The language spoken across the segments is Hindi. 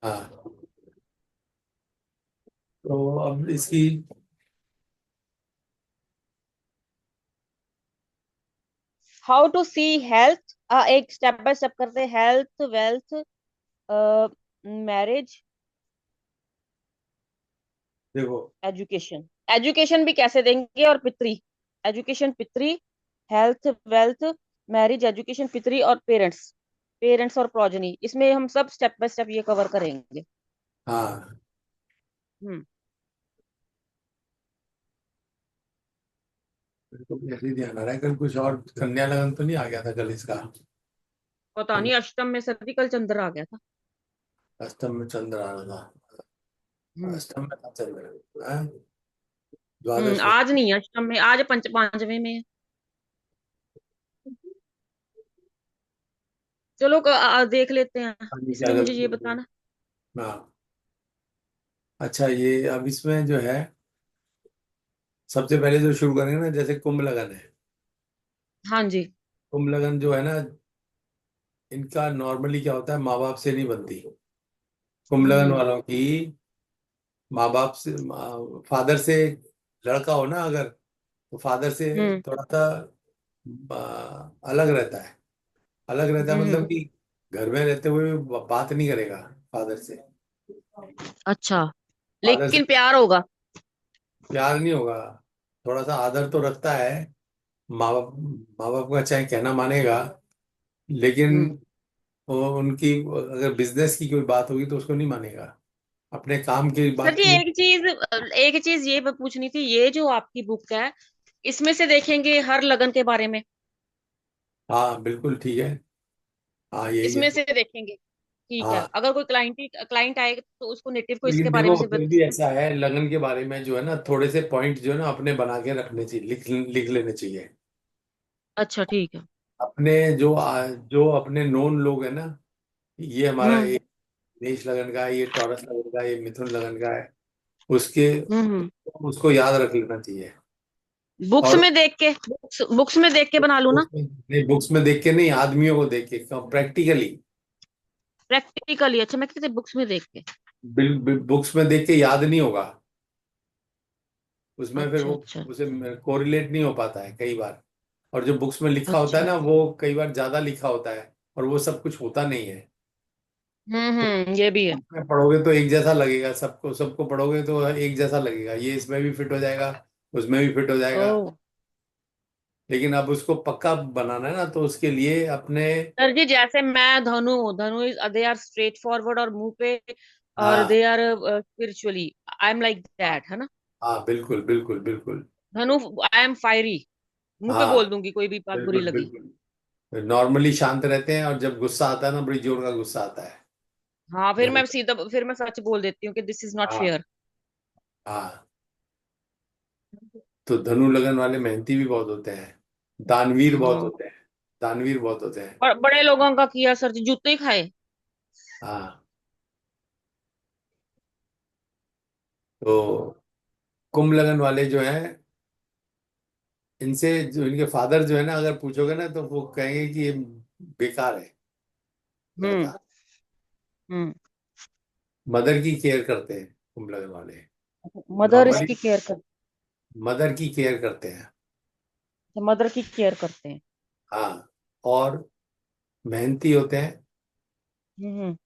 हाँ, तो अब इसकी हाउ टू सी हेल्थ, एक स्टेप बाय स्टेप करते हैं। हेल्थ, वेल्थ, मैरिज, देखो। एजुकेशन। एजुकेशन भी कैसे देंगे, और पितरी। एजुकेशन, पितरी, हेल्थ, वेल्थ, मैरिज, एजुकेशन, पितरी और पेरेंट्स। पेरेंट्स और प्रोजनी, इसमें हम सब स्टेप बाय स्टेप ये कवर करेंगे। हाँ, हम्म। मेरे को भी ऐसे ही ध्यान आ रहा है, कल कुछ और कन्या लगन तो नहीं आ गया था कल इसका। पता नहीं, अष्टम में सर्विकल चंद्र आ गया था। अष्टम में चंद्र आ रहा था। हम्म। अष्टम में था चंद्र, हाँ? द्वादश में। आज नहीं है अष्टम में, आज पांचवें में है। चलो देख लेते हैं। पानी की इसमें मुझे ये आदत। बताना। हाँ। अच्छा, ये अब इसमें जो है, सबसे पहले जो शुरू करेंगे ना, जैसे कुंभ लगन है। हाँ जी। कुंभ लगन जो है ना, इनका नॉर्मली क्या होता है, माँ बाप से नहीं बनती। कुंभ लगन हम्म। वालों की माँ बाप से, फादर से, लड़का हो ना अगर, तो फादर से हम्म। थोड़ा सा अलग रहता है। अलग रहता है मतलब हम्म। कि घर में रहते हुए बात नहीं करेगा फादर से। अच्छा, फादर से लेकिन प्यार होगा। प्यार नहीं होगा। थोड़ा सा आदर तो रखता है। माँ बाप, माँ बाप का चाहे कहना मानेगा, लेकिन हम्म। वो उनकी अगर बिजनेस की कोई बात होगी तो उसको नहीं मानेगा। अपने काम की सर जी, बात नहीं। एक चीज ये पूछनी थी। ये जो आपकी बुक है, इसमें से देखेंगे हर लगन के बारे में। हाँ बिल्कुल ठीक है। हाँ यही है। इसमें से देखेंगे। ठीक है, हाँ, अगर कोई क्लाइंट आएगा तो उसको नेटिव को इसके लेकिन बारे में देखो से फिर भी ऐसा है, लगन के बारे में जो है ना, थोड़े से पॉइंट जो है ना अपने बना के रखने चाहिए, लिख लिख लेने चाहिए। अच्छा ठीक है। अपने जो अपने नोन लोग हैं ना, ये हमारा हम्म। ये मेष लगन का है, ये टॉरस लगन का है, ये मिथुन लगन का है, उसके हम्म। उसको याद रख लेना चाहिए। बुक्स और में देख के, बुक्स में देख के बना लूँ ना। बुक्स में नहीं, बुक्स में देख के नहीं, आदमियों को देख के, प्रैक्टिकली। प्रैक्टिकली, अच्छा मैं कहती बुक्स में देख के। बुक्स में देख के याद नहीं होगा। उसमें फिर अच्छा वो अच्छा। उसे कोरिलेट नहीं हो पाता है कई बार। और जो बुक्स में लिखा होता है अच्छा। ना, वो कई बार ज्यादा लिखा होता है और वो सब कुछ होता नहीं है। तो ये भी है। उसमें पढ़ोगे तो एक जैसा लगेगा, सबको सबको पढ़ोगे तो एक जैसा लगेगा, ये इसमें भी फिट हो जाएगा, उसमें भी फिट हो ओ। जाएगा। लेकिन अब उसको पक्का बनाना है ना, तो उसके लिए अपने। सर जी, जैसे मैं धनु हूँ, Dhanu is they are straightforward और मुंह पे, और हाँ they are spiritually, I am like that, है ना। हाँ, बिल्कुल बिल्कुल बिल्कुल। धनु, आई एम फायरी, मुंह पे बोल हाँ दूंगी कोई भी बात बुरी बिल्कुल लगी। बिल्कुल। नॉर्मली शांत रहते हैं और जब गुस्सा आता है ना, बड़ी जोर का गुस्सा आता है। हाँ, फिर धनु। मैं सीधा, फिर मैं सच बोल देती हूँ कि दिस इज नॉट हाँ फेयर। हाँ। तो धनु लगन वाले मेहनती भी बहुत होते हैं, दानवीर बहुत हाँ, होते हैं। दानवीर बहुत होते हैं। बड़े लोगों का किया सर जी, जूते ही खाए। हाँ, तो कुंभ लगन वाले जो हैं, इनसे जो इनके फादर जो है ना, अगर पूछोगे ना तो वो कहेंगे कि ये बेकार है हम्म। लड़का। हम्म। मदर की केयर करते हैं कुंभ लगन वाले। मदर नॉर्मली इसकी केयर कर, मदर की केयर करते हैं। मदर की केयर करते हैं। हाँ, और मेहनती होते हैं। हम्म।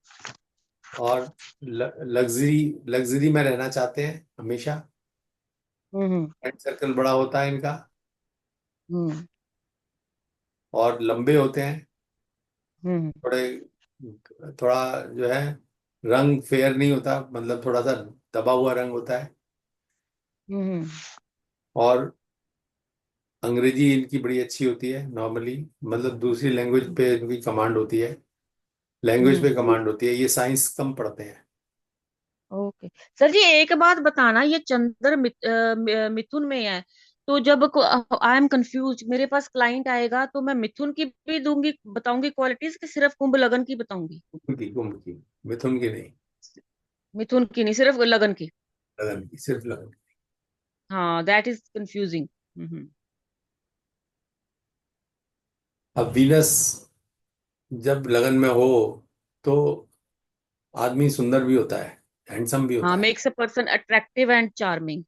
और लग्जरी लग्जरी में रहना चाहते हैं हमेशा। हम्म। फ्रेंड सर्कल बड़ा होता है इनका। हम्म। और लंबे होते हैं हम्म। थोड़े। थोड़ा जो है, रंग फेयर नहीं होता, मतलब थोड़ा सा दबा हुआ रंग होता है। हम्म। और अंग्रेजी इनकी बड़ी अच्छी होती है नॉर्मली, मतलब दूसरी लैंग्वेज पे इनकी कमांड होती है। लैंग्वेज हम्म। पे कमांड होती है, ये साइंस कम पढ़ते हैं। ओके। सर जी, एक बात बताना, ये चंद्र मिथुन में है, तो जब आई एम कंफ्यूज, मेरे पास क्लाइंट आएगा तो मैं मिथुन की भी दूंगी, बताऊंगी क्वालिटीज, कि सिर्फ कुंभ लगन की बताऊंगी। कुंभ की, मिथुन की नहीं। मिथुन की नहीं, सिर्फ लगन की। लगन की, सिर्फ लगन की। हाँ, दैट इज कंफ्यूजिंग। हम्म। अब वीनस जब लगन में हो तो आदमी सुंदर भी होता है, हैंडसम भी हाँ, होता है। Makes a person attractive and charming.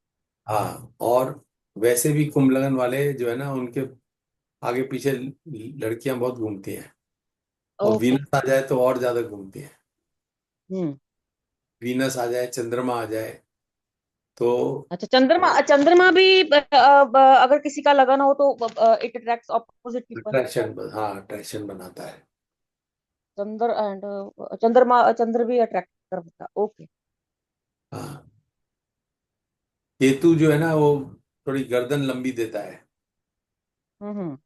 हाँ, और वैसे भी कुंभ लगन वाले जो है ना, उनके आगे पीछे लड़कियां बहुत घूमती हैं। और ओके। वीनस आ जाए तो और ज्यादा घूमती हैं। हम्म। वीनस आ जाए, चंद्रमा आ जाए तो अच्छा, चंद्रमा, चंद्रमा भी अगर किसी का लगन हो तो it attracts opposite people. Attraction, हाँ अट्रैक्शन बनाता है। चंद्र एंड चंद्रमा, चंद्र भी अट्रैक्ट करता है। ओके। हाँ, केतु जो है ना वो थोड़ी गर्दन लंबी देता है। हम्म।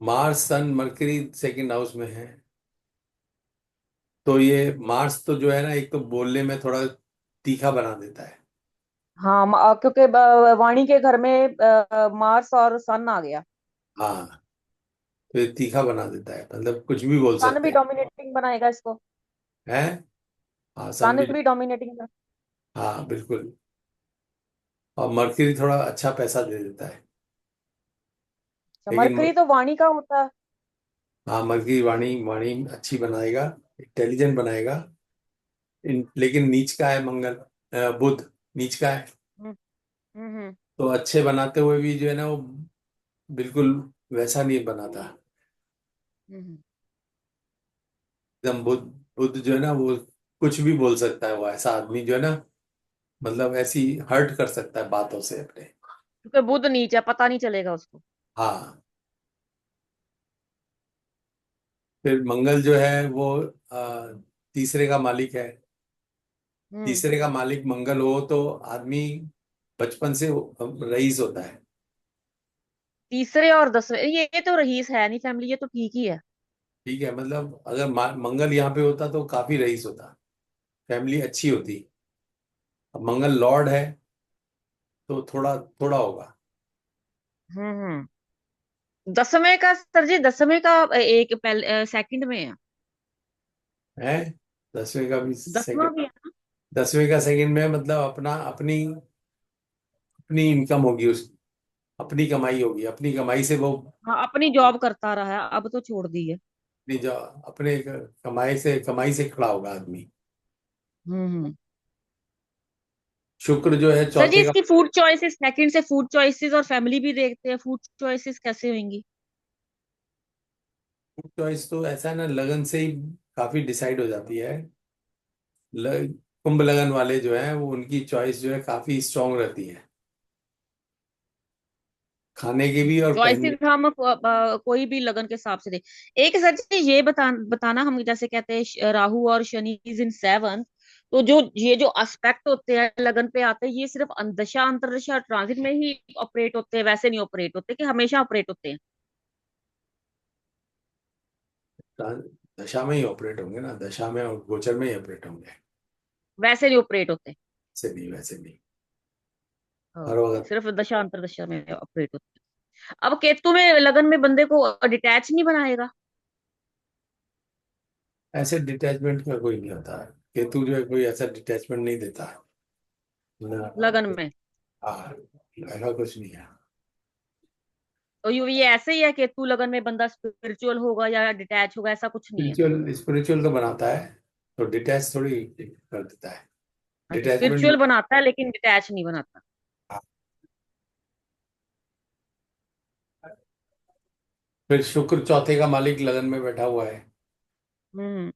मार्स, सन, मरकरी सेकंड हाउस में है। तो ये मार्स तो जो है ना, एक तो बोलने में थोड़ा तीखा बना देता है। हाँ, क्योंकि वाणी के घर में मार्स और सन आ गया। हाँ, तो ये तीखा बना देता है, मतलब कुछ भी बोल सन सकते भी हैं। डोमिनेटिंग बनाएगा इसको। है। हाँ, सन सन भी। भी डोमिनेटिंग। हाँ बिल्कुल। और मरकरी थोड़ा अच्छा पैसा दे देता है। लेकिन मरकरी तो वाणी का होता है। हाँ, मरकरी वाणी वाणी अच्छी बनाएगा, इंटेलिजेंट बनाएगा। लेकिन नीच का है मंगल, बुध नीच का है। हम्म। हम्म। तो अच्छे बनाते हुए भी जो है ना वो बिल्कुल वैसा नहीं बनाता। हम्म। एकदम बुध, बुध जो है ना वो कुछ भी बोल सकता है। वो ऐसा आदमी जो है ना, मतलब ऐसी हर्ट कर सकता है बातों से अपने। क्योंकि बुध नीच है, पता नहीं चलेगा उसको। हाँ। फिर मंगल जो है वो तीसरे का मालिक है। हम्म। तीसरे का मालिक मंगल हो तो आदमी बचपन से रईस होता है। तीसरे और 10वें, ये तो रईस है नहीं फैमिली, ये तो ठीक ही है। ठीक है, मतलब अगर मंगल यहाँ पे होता तो काफी रईस होता, फैमिली अच्छी होती। अब मंगल लॉर्ड है तो थोड़ा थोड़ा होगा। हम्म। 10वें का सर जी, 10वें का एक पहले सेकंड में है। है। 10वें का भी 10वां सेकंड। भी है। 10वें का सेकंड में मतलब अपना अपनी अपनी इनकम होगी उसकी, अपनी कमाई होगी, अपनी कमाई से वो हाँ, अपनी जॉब करता रहा है, अब तो छोड़ दी है। अपनी जो अपने कमाई से खड़ा होगा आदमी। हम्म। शुक्र जो है सर जी, चौथे का। इसकी फूड चॉइसेस, सेकंड से फूड चॉइसेस और फैमिली भी देखते हैं, फूड चॉइसेस कैसे होंगी? चॉइस तो ऐसा है ना, लगन से ही काफी डिसाइड हो जाती है। कुंभ लगन वाले जो है वो उनकी चॉइस जो है काफी स्ट्रांग रहती है, खाने की भी और पहनने चॉइसेस हम कोई भी लगन के हिसाब से दे। एक सर जी ये बताना, हम जैसे कहते हैं राहु और शनि इज इन सेवन, तो जो ये जो एस्पेक्ट होते हैं लगन पे आते हैं, ये सिर्फ दशा अंतरदशा ट्रांजिट में ही ऑपरेट होते हैं, वैसे नहीं ऑपरेट होते कि हमेशा ऑपरेट होते हैं? दशा में ही ऑपरेट होंगे ना, दशा में और गोचर में ही ऑपरेट होंगे। वैसे नहीं ऑपरेट होते। वैसे नहीं, वैसे नहीं। हर ओके, वक्त सिर्फ दशा अंतरदशा में ऑपरेट होते हैं। अब केतु में लगन में बंदे को डिटैच नहीं बनाएगा ऐसे डिटैचमेंट का कोई नहीं होता है। केतु जो है कोई ऐसा डिटैचमेंट नहीं देता है ना। लगन में? हाँ, ऐसा कुछ नहीं है। तो ये ऐसे ही है, केतु लगन में बंदा स्पिरिचुअल होगा या डिटैच होगा, ऐसा कुछ नहीं है? स्पिरिचुअल स्पिरिचुअल तो बनाता है, तो डिटैच थोड़ी कर देता है। अच्छा, डिटैचमेंट। स्पिरिचुअल बनाता है लेकिन डिटैच नहीं बनाता। फिर शुक्र चौथे का मालिक लगन में बैठा हुआ है। हम्म।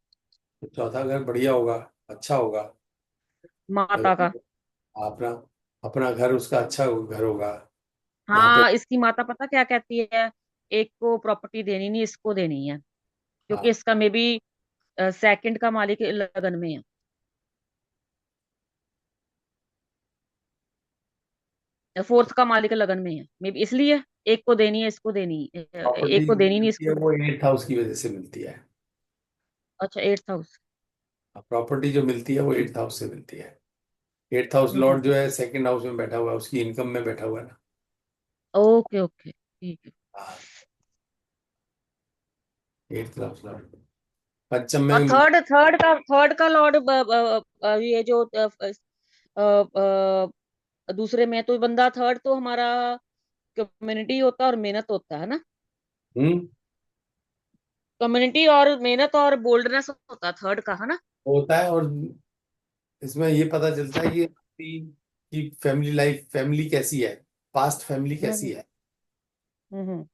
तो चौथा घर बढ़िया होगा, अच्छा होगा। माता लगन का। में अपना अपना घर उसका अच्छा घर होगा। जहाँ पे हाँ, इसकी माता पता क्या कहती है? एक को प्रॉपर्टी देनी नहीं, इसको देनी है, क्योंकि हाँ, इसका मे बी सेकंड का मालिक लगन में है, फोर्थ का मालिक लगन में है, मे बी इसलिए एक को देनी है, इसको देनी प्रॉपर्टी एक को देनी नहीं, मिलती है इसको वो देनी। 8th हाउस की वजह से मिलती है। अच्छा, 8th हाउस। प्रॉपर्टी जो मिलती है वो 8th हाउस से मिलती है। 8th हाउस लॉर्ड जो है सेकंड हाउस में बैठा हुआ है, उसकी इनकम में बैठा हुआ है ना। ओके ओके, ठीक है। हाँ, 8th हाउस लॉर्ड पंचम और में। थर्ड का लॉर्ड ये जो दूसरे में, तो बंदा थर्ड तो हमारा कम्युनिटी होता है और मेहनत होता है ना? हम्म। कम्युनिटी और मेहनत और बोल्डनेस होता है थर्ड का, है ना? होता है। और इसमें ये पता चलता है कि आपकी की फैमिली लाइफ, फैमिली कैसी है, पास्ट फैमिली कैसी हम्म है। हम्म।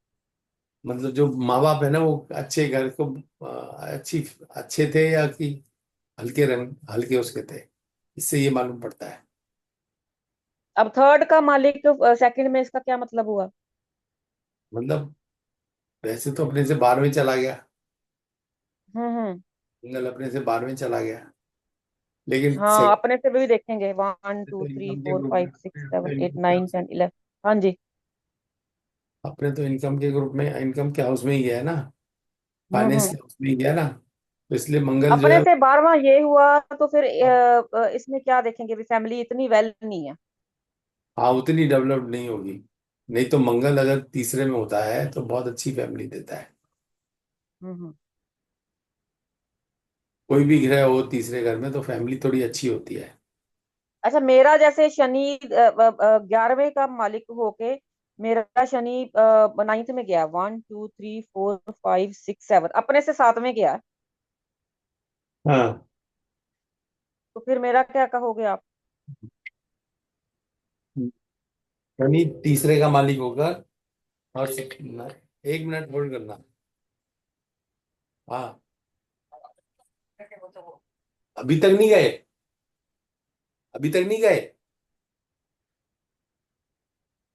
मतलब जो माँ बाप है ना, वो अच्छे घर को अच्छी अच्छे थे, या कि हल्के रंग, हल्के उसके थे, इससे ये मालूम पड़ता है। अब थर्ड का मालिक सेकंड में, इसका क्या मतलब हुआ? मतलब वैसे तो अपने से 12वें चला गया, हम्म। मंगल अपने से 12वें चला गया, लेकिन हाँ, अपने से भी देखेंगे, वन तो टू थ्री इनकम के फोर ग्रुप में, five six seven eight nine ten 11। हाँ जी। अपने तो इनकम के ग्रुप में, इनकम के हाउस में ही गया है ना, फाइनेंस हम्म। के हाउस में ही गया ना, तो इसलिए मंगल जो अपने है। से 12वां ये हुआ तो फिर इसमें क्या देखेंगे? भी फैमिली इतनी वेल नहीं है। हाँ, उतनी डेवलप नहीं होगी। नहीं तो मंगल अगर तीसरे में होता है तो बहुत अच्छी फैमिली देता है। हम्म। कोई भी ग्रह हो तीसरे घर में तो फैमिली थोड़ी अच्छी होती है। अच्छा, मेरा जैसे शनि 11वें का मालिक होके, मेरा शनि नाइन्थ में गया, 1 2 3 4 5 6 7, अपने से 7वें गया। हाँ, तो फिर मेरा क्या कहोगे आप? शनि तीसरे का मालिक होगा। और 1 मिनट होल्ड करना। हाँ, अभी तक नहीं गए, अभी तक नहीं गए।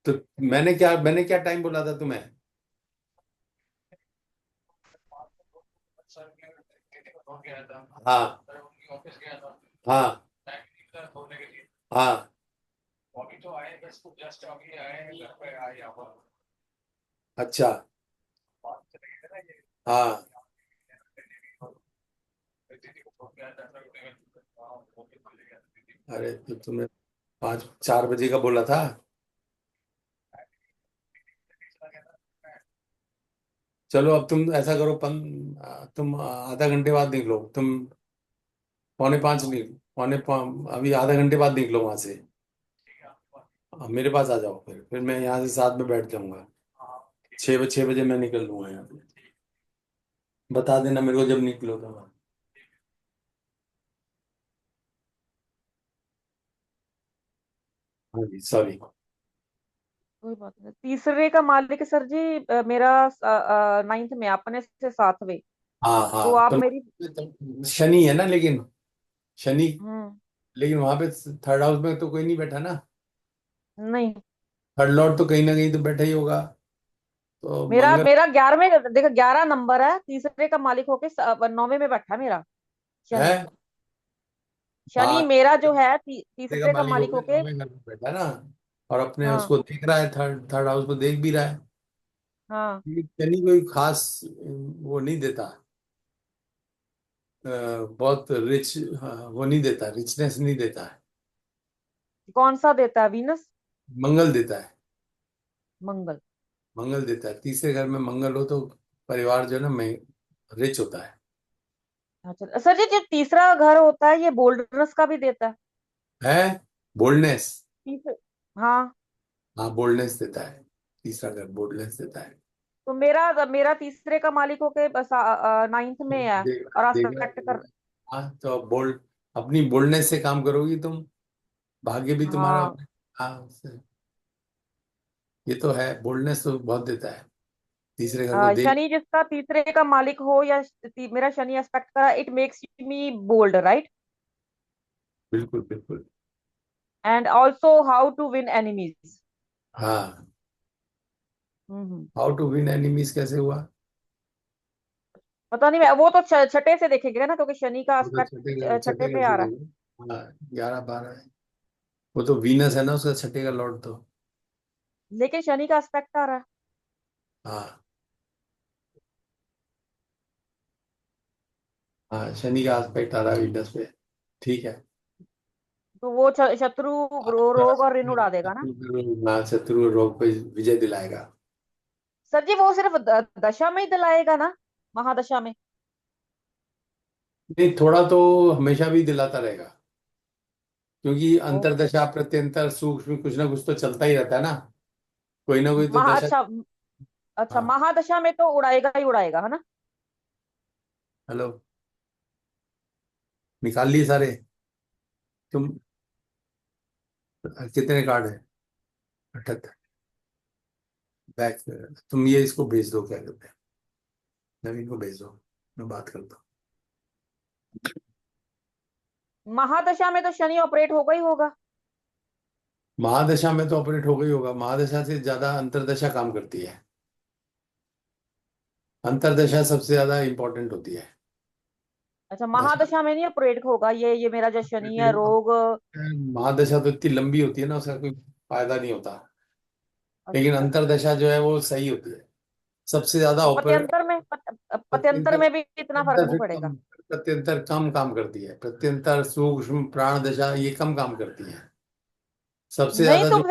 तो मैंने क्या टाइम बोला था तुम्हें? हाँ, हाँ, हाँ। अच्छा। हाँ। अरे तो तुमने 4 बजे का बोला था। चलो अब तुम ऐसा करो, तुम आधा घंटे बाद निकलो तुम। पौने 5 निकलो, अभी आधा घंटे बाद निकलो वहां से। मेरे पास आ जाओ, फिर मैं यहाँ से 7 में बैठ जाऊंगा। 6 बजे मैं निकल लूंगा यहाँ से। बता देना मेरे को जब निकलो तो। हाँ जी, सॉरी। कोई बात नहीं। तीसरे का मालिक सर जी मेरा नाइन्थ में, अपने से 7वें। हाँ, तो हाँ, आप मेरी। तो शनि है ना, लेकिन शनि, हम्म। लेकिन वहां पे थर्ड हाउस में तो कोई नहीं बैठा ना। नहीं, थर्ड लॉर्ड तो कहीं ना कहीं तो बैठा ही होगा। तो मेरा मंगल मेरा 11वें, देखो 11 नंबर है, तीसरे का मालिक होके 9वें में बैठा मेरा है। शनि। शनि हाँ, मेरा जो है तीसरे का तीसरे का मालिक मालिक होकर होके। 9वें घर में बैठा ना, और अपने हाँ उसको देख रहा है, थर्ड थर्ड हाउस को देख भी रहा है। हाँ। ये शनि कोई खास वो नहीं देता, बहुत रिच, वो नहीं देता, रिचनेस नहीं देता है। कौन सा देता है? वीनस? मंगल देता है। मंगल? मंगल देता है, तीसरे घर में मंगल हो तो परिवार जो है ना, में रिच होता अच्छा सर जी, जो तीसरा घर होता है ये बोल्डनेस का भी देता है? है बोल्डनेस। तीसरे। हाँ। हाँ, बोल्डनेस देता है, तीसरा घर बोल्डनेस देता है। तो मेरा मेरा तीसरे का मालिक होके नाइन्थ में है, देगा, और देगा, एस्पेक्ट कर। देगा। हाँ, तो बोल्ड, अपनी बोल्डनेस से काम करोगी तुम, भाग्य भी तुम्हारा। हाँ हाँ, ये तो है, बोल्डनेस तो बहुत देता है, तीसरे घर को देख। शनि जिसका तीसरे का मालिक हो, या मेरा शनि एस्पेक्ट करा, it makes me bold, right? बिल्कुल, बिल्कुल। And also how to win enemies. हाँ, हम्म। हाउ टू विन एनिमीज कैसे हुआ? पता नहीं, मैं वो तो छठे से देखेंगे ना, क्योंकि शनि का वो तो एस्पेक्ट छठे छठे पे घर से आ रहा है। देगा। हाँ, 11 12 है। वो तो वीनस है ना, उसका छठे का लॉर्ड तो। लेकिन शनि का एस्पेक्ट आ रहा है। हाँ, हाँ, शनि का आस्पेक्ट आ रहा है वीनस पे। ठीक है। तो वो शत्रु रोग और ऋण उड़ा देगा ना? शत्रु रोग पे विजय दिलाएगा। सर जी, वो सिर्फ दशा में ही दिलाएगा ना, महादशा में? नहीं, थोड़ा तो हमेशा भी दिलाता रहेगा, क्योंकि ओके। अंतरदशा प्रत्यंतर सूक्ष्म कुछ ना कुछ तो चलता ही रहता है ना, कोई ना कोई तो दशा। अच्छा। अच्छा, हाँ, महादशा में तो उड़ाएगा ही उड़ाएगा, है ना? हेलो, निकाल लिए सारे तुम? कितने कार्ड है? 78। बैक। तुम ये इसको भेज दो, क्या कहते हैं, नवीन को भेज दो, मैं बात करता हूँ। महादशा में तो शनि ऑपरेट होगा ही होगा। महादशा में तो ऑपरेट हो गई होगा, महादशा से ज्यादा अंतरदशा काम करती है। अंतरदशा सबसे ज्यादा इंपॉर्टेंट होती है। अच्छा, दशा, महादशा में नहीं ऑपरेट होगा ये मेरा जो शनि है रोग। महादशा तो इतनी लंबी होती है ना, उसका कोई फायदा नहीं होता। लेकिन अच्छा अच्छा। अंतरदशा जो है वो सही होती है, सबसे ज्यादा तो ऑपर। पत्यंतर प्रत्यंतर, में भी इतना फर्क नहीं पड़ेगा। प्रत्यंतर कम काम करती है, प्रत्यंतर सूक्ष्म प्राण दशा ये कम काम करती है। सबसे नहीं ज्यादा तो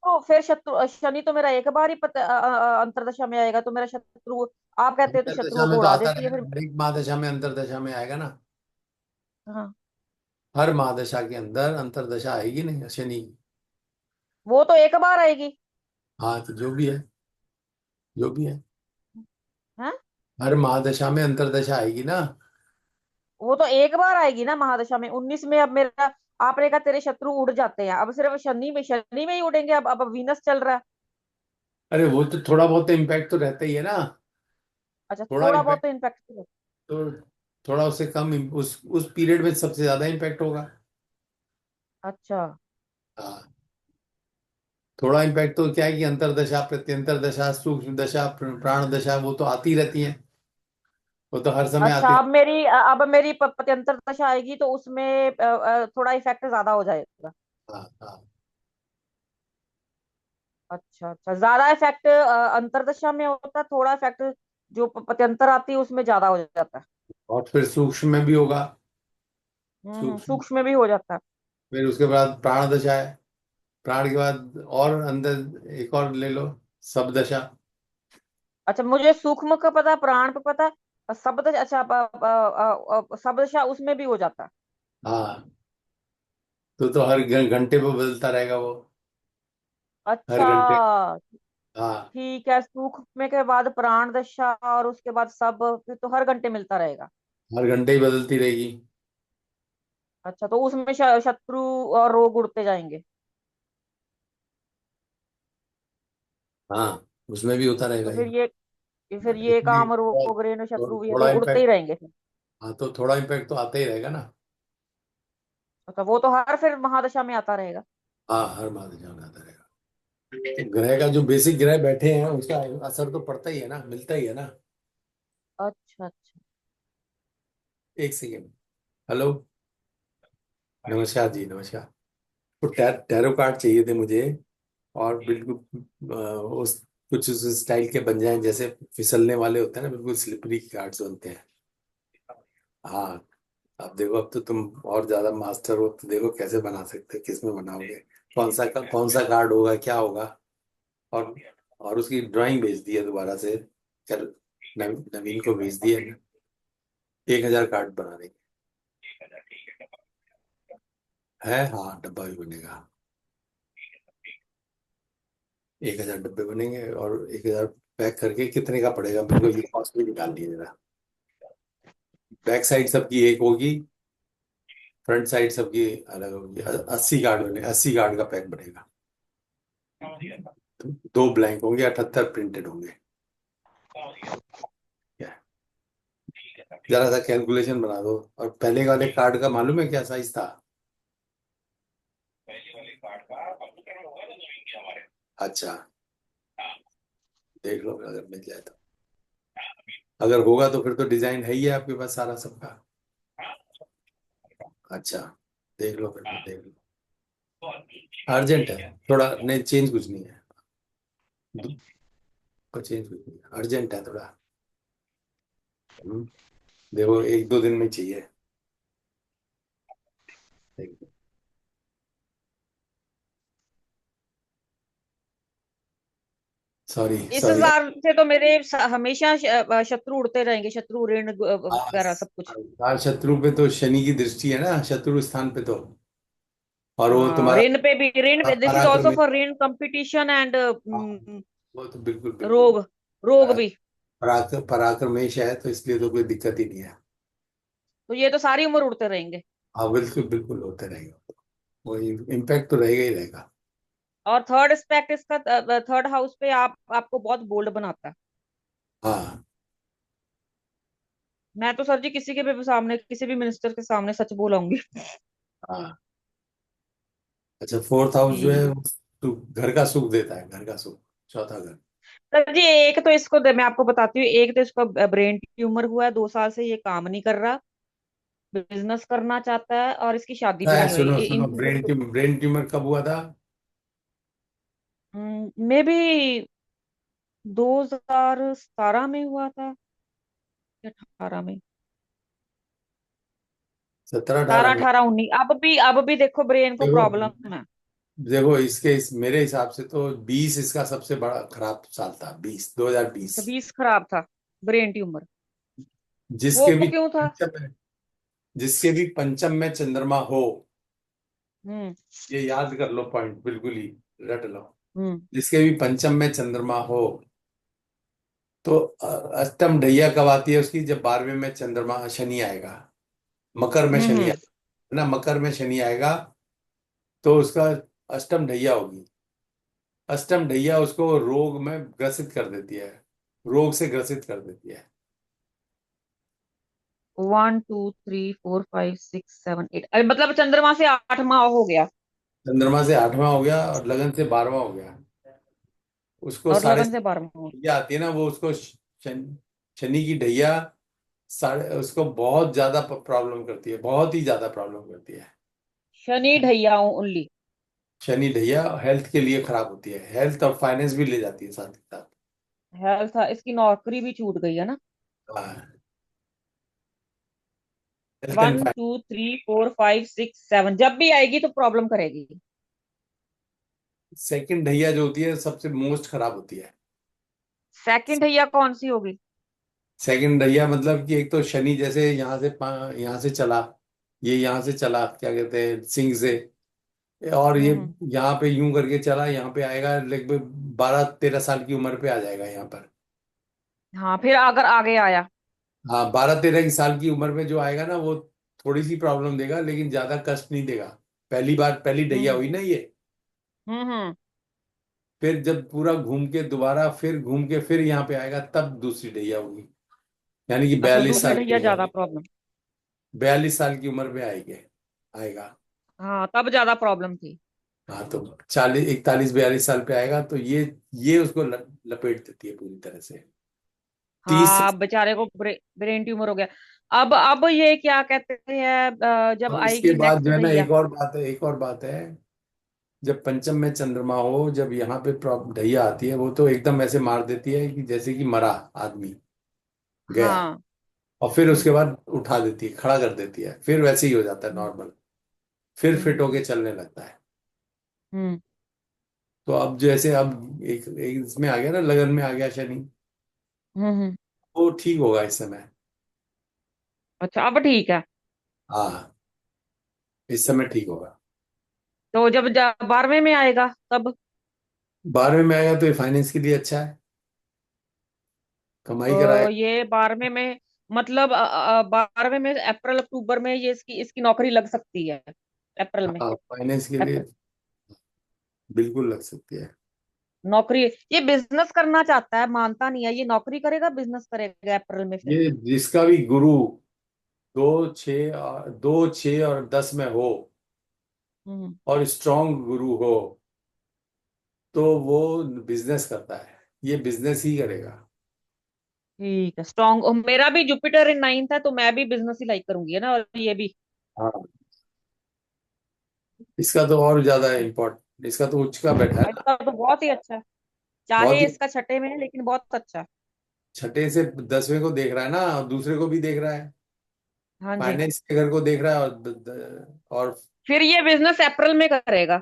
जो फिर शत्रु शनि तो मेरा एक बार ही अंतरदशा में आएगा, तो मेरा शत्रु आप कहते हैं तो अंतरदशा शत्रुओं में को तो उड़ा आता देती है रहेगा, फिर। हर एक महादशा में अंतरदशा में आएगा ना। हाँ। हर महादशा के अंदर अंतरदशा आएगी नहीं शनि की। वो तो एक बार आएगी। हाँ, तो जो भी है, जो भी है, है। हर महादशा में अंतरदशा आएगी ना। वो तो एक बार आएगी ना महादशा में, 19 में। अब मेरा आपने कहा तेरे शत्रु उड़ जाते हैं, अब सिर्फ शनि में ही उड़ेंगे। अब वीनस चल रहा है। अरे वो तो थोड़ा बहुत इम्पैक्ट तो रहता ही है ना। अच्छा, थोड़ा थोड़ा बहुत इम्पैक्ट तो इम्पैक्ट। तो, थोड़ा उससे कम उस पीरियड में सबसे ज्यादा इम्पैक्ट होगा। अच्छा हाँ, थोड़ा इम्पैक्ट तो क्या है कि अंतरदशा, प्रत्यंतर दशा, सूक्ष्म दशा, प्राण दशा वो तो आती रहती है, वो तो हर समय अच्छा। आती। अब मेरी पत्यंतर दशा आएगी तो उसमें थोड़ा इफेक्ट ज्यादा हो जाएगा। हाँ हाँ। अच्छा अच्छा, ज्यादा इफेक्ट अंतरदशा में होता है, थोड़ा इफेक्ट जो पत्यंतर आती है उसमें ज्यादा हो जाता है। और फिर सूक्ष्म में भी होगा। सूक्ष्म, सूक्ष्म में भी हो जाता है। फिर उसके बाद प्राण दशा है, प्राण के बाद और अंदर एक और ले लो, सब दशा। अच्छा, मुझे सूक्ष्म का पता, प्राण का पता, शब्द अच्छा शब्दशा उसमें भी हो जाता है। हाँ, तो हर घंटे पे बदलता रहेगा वो, हर अच्छा घंटे। हाँ, ठीक है, सूक्ष्म के बाद प्राण दशा और उसके बाद सब, फिर तो हर घंटे मिलता रहेगा। हर घंटे ही बदलती रहेगी। अच्छा, तो उसमें शत्रु और रोग उड़ते जाएंगे। हाँ, उसमें भी होता रहेगा तो ही। फिर ये इसलिए काम रोग ऋण शत्रु ये तो थोड़ा उड़ते ही इम्पैक्ट। रहेंगे फिर। हाँ, तो थोड़ा इम्पैक्ट तो आता ही रहेगा ना। अच्छा, वो तो हर फिर महादशा में आता रहेगा। हाँ, हर महादेश में आता रहेगा। तो ग्रह का जो बेसिक ग्रह बैठे हैं उसका असर तो पड़ता ही है ना, मिलता ही है ना। अच्छा अच्छा। एक सेकेंड। हेलो, नमस्कार जी, नमस्कार। तो टैरो कार्ड चाहिए थे मुझे, और बिल्कुल उस कुछ उस स्टाइल के बन जाएं, जैसे फिसलने वाले होते हैं ना, बिल्कुल स्लिपरी कार्ड्स बनते हैं। हाँ, अब देखो, अब तो तुम और ज्यादा मास्टर हो, तो देखो कैसे बना सकते हैं, किस में बनाओगे, कौन सा कार्ड होगा, क्या होगा। और और उसकी ड्राइंग भेज दी है दोबारा से, कल नवीन को भेज दी है। 1000 कार्ड बनाने के है। हाँ, डब्बा भी बनेगा। 1000 डब्बे बनेंगे, और 1000 पैक करके कितने का पड़ेगा मेरे को ये कॉस्ट भी निकाल लीजिए जरा। बैक साइड सबकी एक होगी, फ्रंट साइड सबकी अलग होगी। 80 कार्ड बने, 80 कार्ड का पैक बनेगा। तो दो ब्लैंक होंगे, 78 प्रिंटेड होंगे। क्या है? जरा सा कैलकुलेशन बना दो। और पहले वाले कार्ड का मालूम है क्या साइज था? अच्छा, देख लो अगर मिल जाए तो। अगर होगा तो फिर तो डिजाइन है ही है आपके पास सारा सबका। अच्छा, देख लो फिर तो, देख लो। अर्जेंट है थोड़ा, नहीं चेंज कुछ नहीं है, को चेंज कुछ नहीं है, अर्जेंट है थोड़ा। हम्म, देखो 1-2 दिन में चाहिए। सॉरी इस सॉरी। हजार से तो मेरे हमेशा शत्रु उड़ते रहेंगे, शत्रु ऋण हाँ, वगैरह सब कुछ। शत्रु पे तो शनि की दृष्टि है ना, शत्रु स्थान पे तो। और वो हाँ, तुम्हारा ऋण पे भी, ऋण पे दिस इज ऑल्सो पराक्रम। फॉर ऋण कंपटीशन एंड हाँ, वो तो बिल्कुल बिल्कुल। रोग, रोग भी। पराक्रमेश है, तो इसलिए तो कोई दिक्कत ही नहीं है। तो ये तो सारी उम्र उड़ते रहेंगे। हाँ बिल्कुल बिल्कुल होते रहेगा, वो इम्पैक्ट तो रहेगा ही रहेगा। और थर्ड एस्पेक्ट इसका, थर्ड हाउस पे आपको बहुत बोल्ड बनाता है। हाँ मैं तो सर जी किसी के भी सामने, किसी भी मिनिस्टर के सामने सच बोलाऊंगी। हाँ। अच्छा, फोर्थ हाउस जो है कि वो घर का सुख देता है, घर का सुख, चौथा घर। सर जी एक तो इसको मैं आपको बताती हूँ, एक तो इसको ब्रेन ट्यूमर हुआ है, 2 साल से ये काम नहीं कर रहा, बिजनेस करना चाहता है, और इसकी शादी भी है, नहीं हुई सुनो सुनो, इन ब्रेन ट्यूमर कब हुआ था? मे बी 2017 में हुआ था या 18 में। 17-18 17 में? 18 19, अब भी देखो ब्रेन को देखो प्रॉब्लम है। देखो, मेरे हिसाब से तो 20 इसका सबसे बड़ा खराब साल था, 2020। अच्छा 20 खराब था, ब्रेन ट्यूमर। वो जिसके भी क्यों था? पंचम में जिसके भी पंचम में चंद्रमा हो, हम्म। ये याद कर लो, पॉइंट बिल्कुल ही रट लो। हम्म। जिसके भी पंचम में चंद्रमा हो, तो अष्टम ढैया कब आती है उसकी? जब 12वें में चंद्रमा, शनि आएगा, मकर में शनि हम्म। आएगा, है ना, मकर में शनि आएगा, तो उसका अष्टम ढैया होगी। अष्टम ढैया उसको रोग में ग्रसित कर देती है, रोग से ग्रसित कर देती है। 1 2 3 4 5 6 7 8, अरे मतलब चंद्रमा से 8वां हो गया। चंद्रमा से 8वां हो गया और लगन से 12वां हो गया। उसको और साढ़े लगन से 12वां हो गया। ढैया आती है ना, वो उसको शनि की ढैया साढ़े उसको बहुत ज्यादा प्रॉब्लम करती है, बहुत ही ज्यादा प्रॉब्लम करती है। शनि ढैया ओनली। शनि ढैया हेल्थ के लिए खराब होती है, हेल्थ और फाइनेंस भी ले जाती है साथ ही साथ। हेल्थ, इसकी नौकरी भी छूट गई है ना। हाँ, हेल्थ एंड 1 2 3 4 5 6 7, जब भी आएगी तो प्रॉब्लम करेगी। सेकंड ढैया जो होती है सबसे मोस्ट खराब होती है। सेकंड ढैया कौन सी होगी? सेकंड ढैया मतलब कि एक तो शनि जैसे यहाँ से चला, ये यहाँ से चला, क्या कहते हैं, सिंह से, और ये हम्म। यहाँ पे यूं करके चला, यहाँ पे आएगा लगभग 12-13 साल की उम्र पे आ जाएगा यहाँ पर। हाँ फिर अगर आगे आया। हाँ, 12-13 साल की उम्र में जो आएगा ना, वो थोड़ी सी प्रॉब्लम देगा, लेकिन ज्यादा कष्ट नहीं देगा। पहली बार, पहली ढैया हम्म। हुई ना ये। हम्म। फिर जब पूरा घूम के दोबारा फिर घूम के फिर यहाँ पे आएगा, तब दूसरी ढैया होगी, यानी कि अच्छा, बयालीस दूसरी साल की ढैया उम्र ज्यादा में। प्रॉब्लम। 42 साल की उम्र में आएगी, आएगा। हाँ तब ज्यादा प्रॉब्लम थी। हाँ तो 41-42 साल पे आएगा, तो ये उसको लपेट देती है पूरी तरह से। तीस हाँ बेचारे को ब्रेन ट्यूमर हो गया। अब ये क्या कहते हैं, जब और इसके आएगी बाद नेक्स्ट जो है ना, ढैया। एक और बात है। जब पंचम में चंद्रमा हो, जब यहाँ पे ढैया आती है, वो तो एकदम ऐसे मार देती है कि जैसे कि मरा आदमी, गया। हाँ। और फिर उसके हम्म। बाद उठा देती है, खड़ा कर देती है, फिर वैसे ही हो जाता है हम्म। नॉर्मल, फिर हम्म। फिट होके चलने लगता है। हम्म। तो अब जैसे अब एक इसमें आ गया ना, लगन में आ गया शनि, हम्म। वो ठीक होगा इस समय। अच्छा अब ठीक है। हाँ, इस समय ठीक होगा। तो जब 12वें में आएगा तब? 12वें में आएगा तो ये फाइनेंस के लिए अच्छा है, कमाई कराएगा। ये 12वें में, मतलब 12वें में अप्रैल अक्टूबर में ये इसकी इसकी नौकरी लग सकती है। अप्रैल में। हाँ, फाइनेंस के लिए अप्रैल बिल्कुल लग सकती है। नौकरी। ये बिजनेस करना चाहता है, मानता नहीं है, ये नौकरी करेगा बिजनेस करेगा अप्रैल में फिर। ये जिसका भी गुरु 2 6 और 10 में हो, हम्म। और स्ट्रांग गुरु हो, तो वो बिजनेस करता है, ये बिजनेस ही करेगा। ठीक है, स्ट्रॉन्ग। मेरा भी जुपिटर इन 9th है, तो मैं भी बिजनेस ही लाइक करूंगी, है ना, और ये भी। हाँ, इसका तो और ज्यादा इम्पोर्टेंट, इसका तो उच्च का बैठा है ना। इसका तो बहुत ही अच्छा है। बहुत चाहे ही, इसका छठे में है लेकिन बहुत अच्छा है। छठे से 10वें को देख रहा है ना, और दूसरे को भी देख रहा है, हाँ जी। फाइनेंस के घर को देख रहा है, और और फिर ये बिजनेस अप्रैल में करेगा।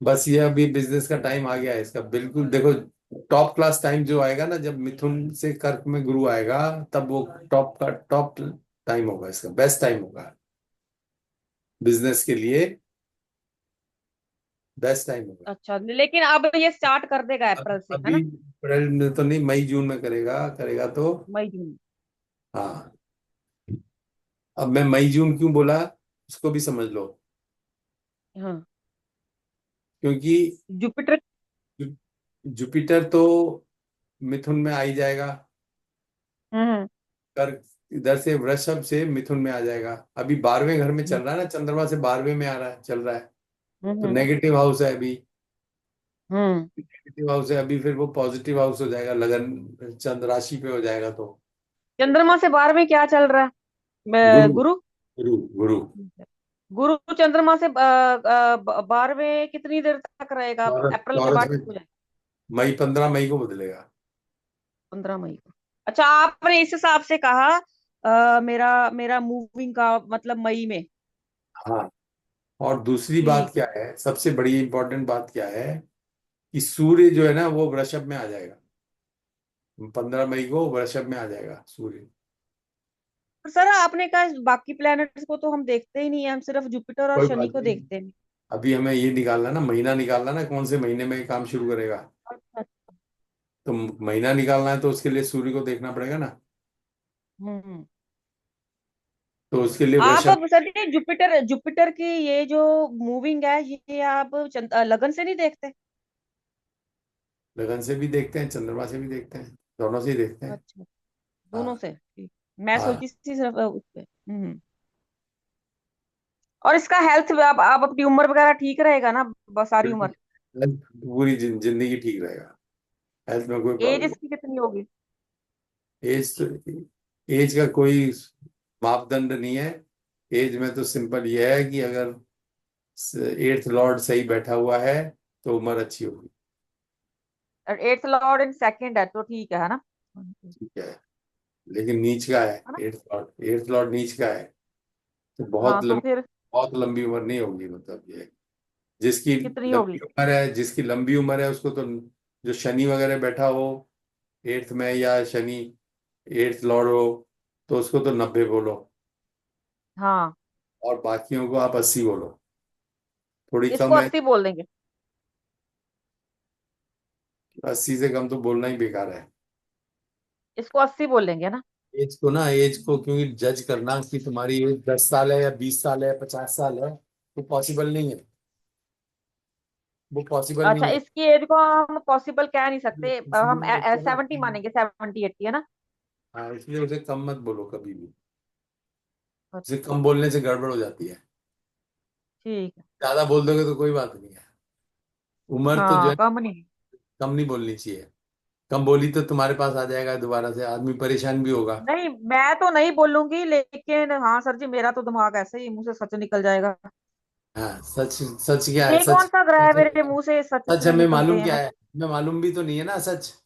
बस ये अभी बिजनेस का टाइम आ गया है इसका, बिल्कुल देखो। टॉप क्लास टाइम जो आएगा ना, जब मिथुन से कर्क में गुरु आएगा, तब वो टॉप टाइम होगा, इसका बेस्ट टाइम होगा बिजनेस के लिए, बेस्ट टाइम होगा। अच्छा लेकिन अब ये स्टार्ट कर देगा अप्रैल से, है अभी ना? अप्रैल में तो नहीं, मई जून में करेगा, करेगा तो। मई जून। हाँ, अब मैं मई जून क्यों बोला, उसको भी समझ लो। हाँ। क्योंकि जुपिटर। जु- जुपिटर तो मिथुन में आ ही जाएगा। हम्म। कर इधर से वृषभ से मिथुन में आ जाएगा। अभी 12वें घर में हम्म। चल रहा है ना, चंद्रमा से 12वें में आ रहा है, चल रहा है। तो हम्म। नेगेटिव हाउस है अभी। हम्म। नेगेटिव हाउस है अभी, फिर वो पॉजिटिव हाउस हो जाएगा, लगन चंद्र राशि पे हो जाएगा तो। चंद्रमा से 12 में क्या चल रहा है? गुरु। गुरु। गुरु। गुरु। गुरु चंद्रमा से 12वें कितनी देर तक रहेगा? चौरस अप्रैल के चौरस बाद में। ठीक हो जाएगा? मई, 15 मई को बदलेगा। 15 मई को। अच्छा, आपने इस हिसाब से कहा मेरा मेरा मूविंग का मतलब मई में। हाँ। और दूसरी बात ठीक है। क्या है, सबसे बड़ी इंपॉर्टेंट बात क्या है, कि सूर्य जो है ना वो वृषभ में आ जाएगा। 15 मई को वृषभ में आ जाएगा सूर्य। पर सर आपने कहा बाकी प्लैनेट्स को तो हम देखते ही नहीं है, हम सिर्फ जुपिटर और कोई शनि बात को नहीं। देखते हैं। अभी हमें ये निकालना ना, महीना निकालना ना, कौन से महीने में ये काम शुरू करेगा। अच्छा। तो महीना निकालना है तो उसके लिए सूर्य को देखना पड़ेगा ना। हम्म। तो उसके लिए आप वृषभ। अब सर ये जुपिटर जुपिटर की ये जो मूविंग है ये आप लगन से नहीं देखते? लगन से भी देखते हैं, चंद्रमा से भी देखते हैं, दोनों से ही देखते हैं। अच्छा, दोनों हाँ। से ठीक। मैं हाँ। सोची थी सिर्फ उस पे। और इसका हेल्थ, आप अपनी उम्र वगैरह ठीक रहेगा ना? सारी बिल्कुल। उम्र। हेल्थ पूरी जिंदगी ठीक रहेगा। हेल्थ में कोई एज प्रॉब्लम। इसकी कितनी होगी? एज तो, एज का कोई मापदंड नहीं है। एज में तो सिंपल ये है कि अगर एट्थ लॉर्ड सही बैठा हुआ है तो उम्र अच्छी होगी। एट्थ लॉर्ड इन सेकंड है तो ठीक है ना? है ठीक है। लेकिन नीच का है, ना? एट्थ लॉर्ड नीच का है। तो हाँ तो फिर बहुत लंबी उम्र नहीं होगी, मतलब ये। जिसकी कितनी लंबी होगी? उम्र है, जिसकी लंबी उम्र है उसको तो, जो शनि वगैरह बैठा हो एट्थ में, या शनि एट्थ लॉर्ड हो, तो उसको तो 90 बोलो। हाँ, और बाकियों को आप 80 बोलो। थोड़ी इसको कम है। 80 बोल देंगे। 80 से कम तो बोलना ही बेकार है। इसको 80 बोल देंगे ना? एज को ना, एज को क्योंकि जज करना कि तुम्हारी एज 10 साल है या 20 साल है या 50 साल है, तो पॉसिबल नहीं है। वो पॉसिबल अच्छा, नहीं है। इसकी एज को हम पॉसिबल कह नहीं सकते, हम इसलिए उसको ना, 70 मानेंगे, 70 80 है ना? हाँ, इसलिए उसे कम मत बोलो कभी भी। उसे अच्छा, कम बोलने से गड़बड़ हो जाती है। ठीक है। ज्यादा बोल दोगे तो कोई बात नहीं है। उम्र तो जो हाँ, है कम नहीं। कम नहीं बोलनी चाहिए। कम बोली तो तुम्हारे पास आ जाएगा दोबारा से, आदमी परेशान भी होगा। नहीं, मैं तो नहीं बोलूंगी, लेकिन हाँ सर जी, मेरा तो दिमाग ऐसे ही मुंह से सच निकल जाएगा। हाँ, सच। सच क्या है, ये सच। कौन सा ग्रह है सच, मेरे मुंह से सच सच इतने हमें निकलते मालूम हैं क्या बस। है, हमें मालूम भी तो नहीं है ना सच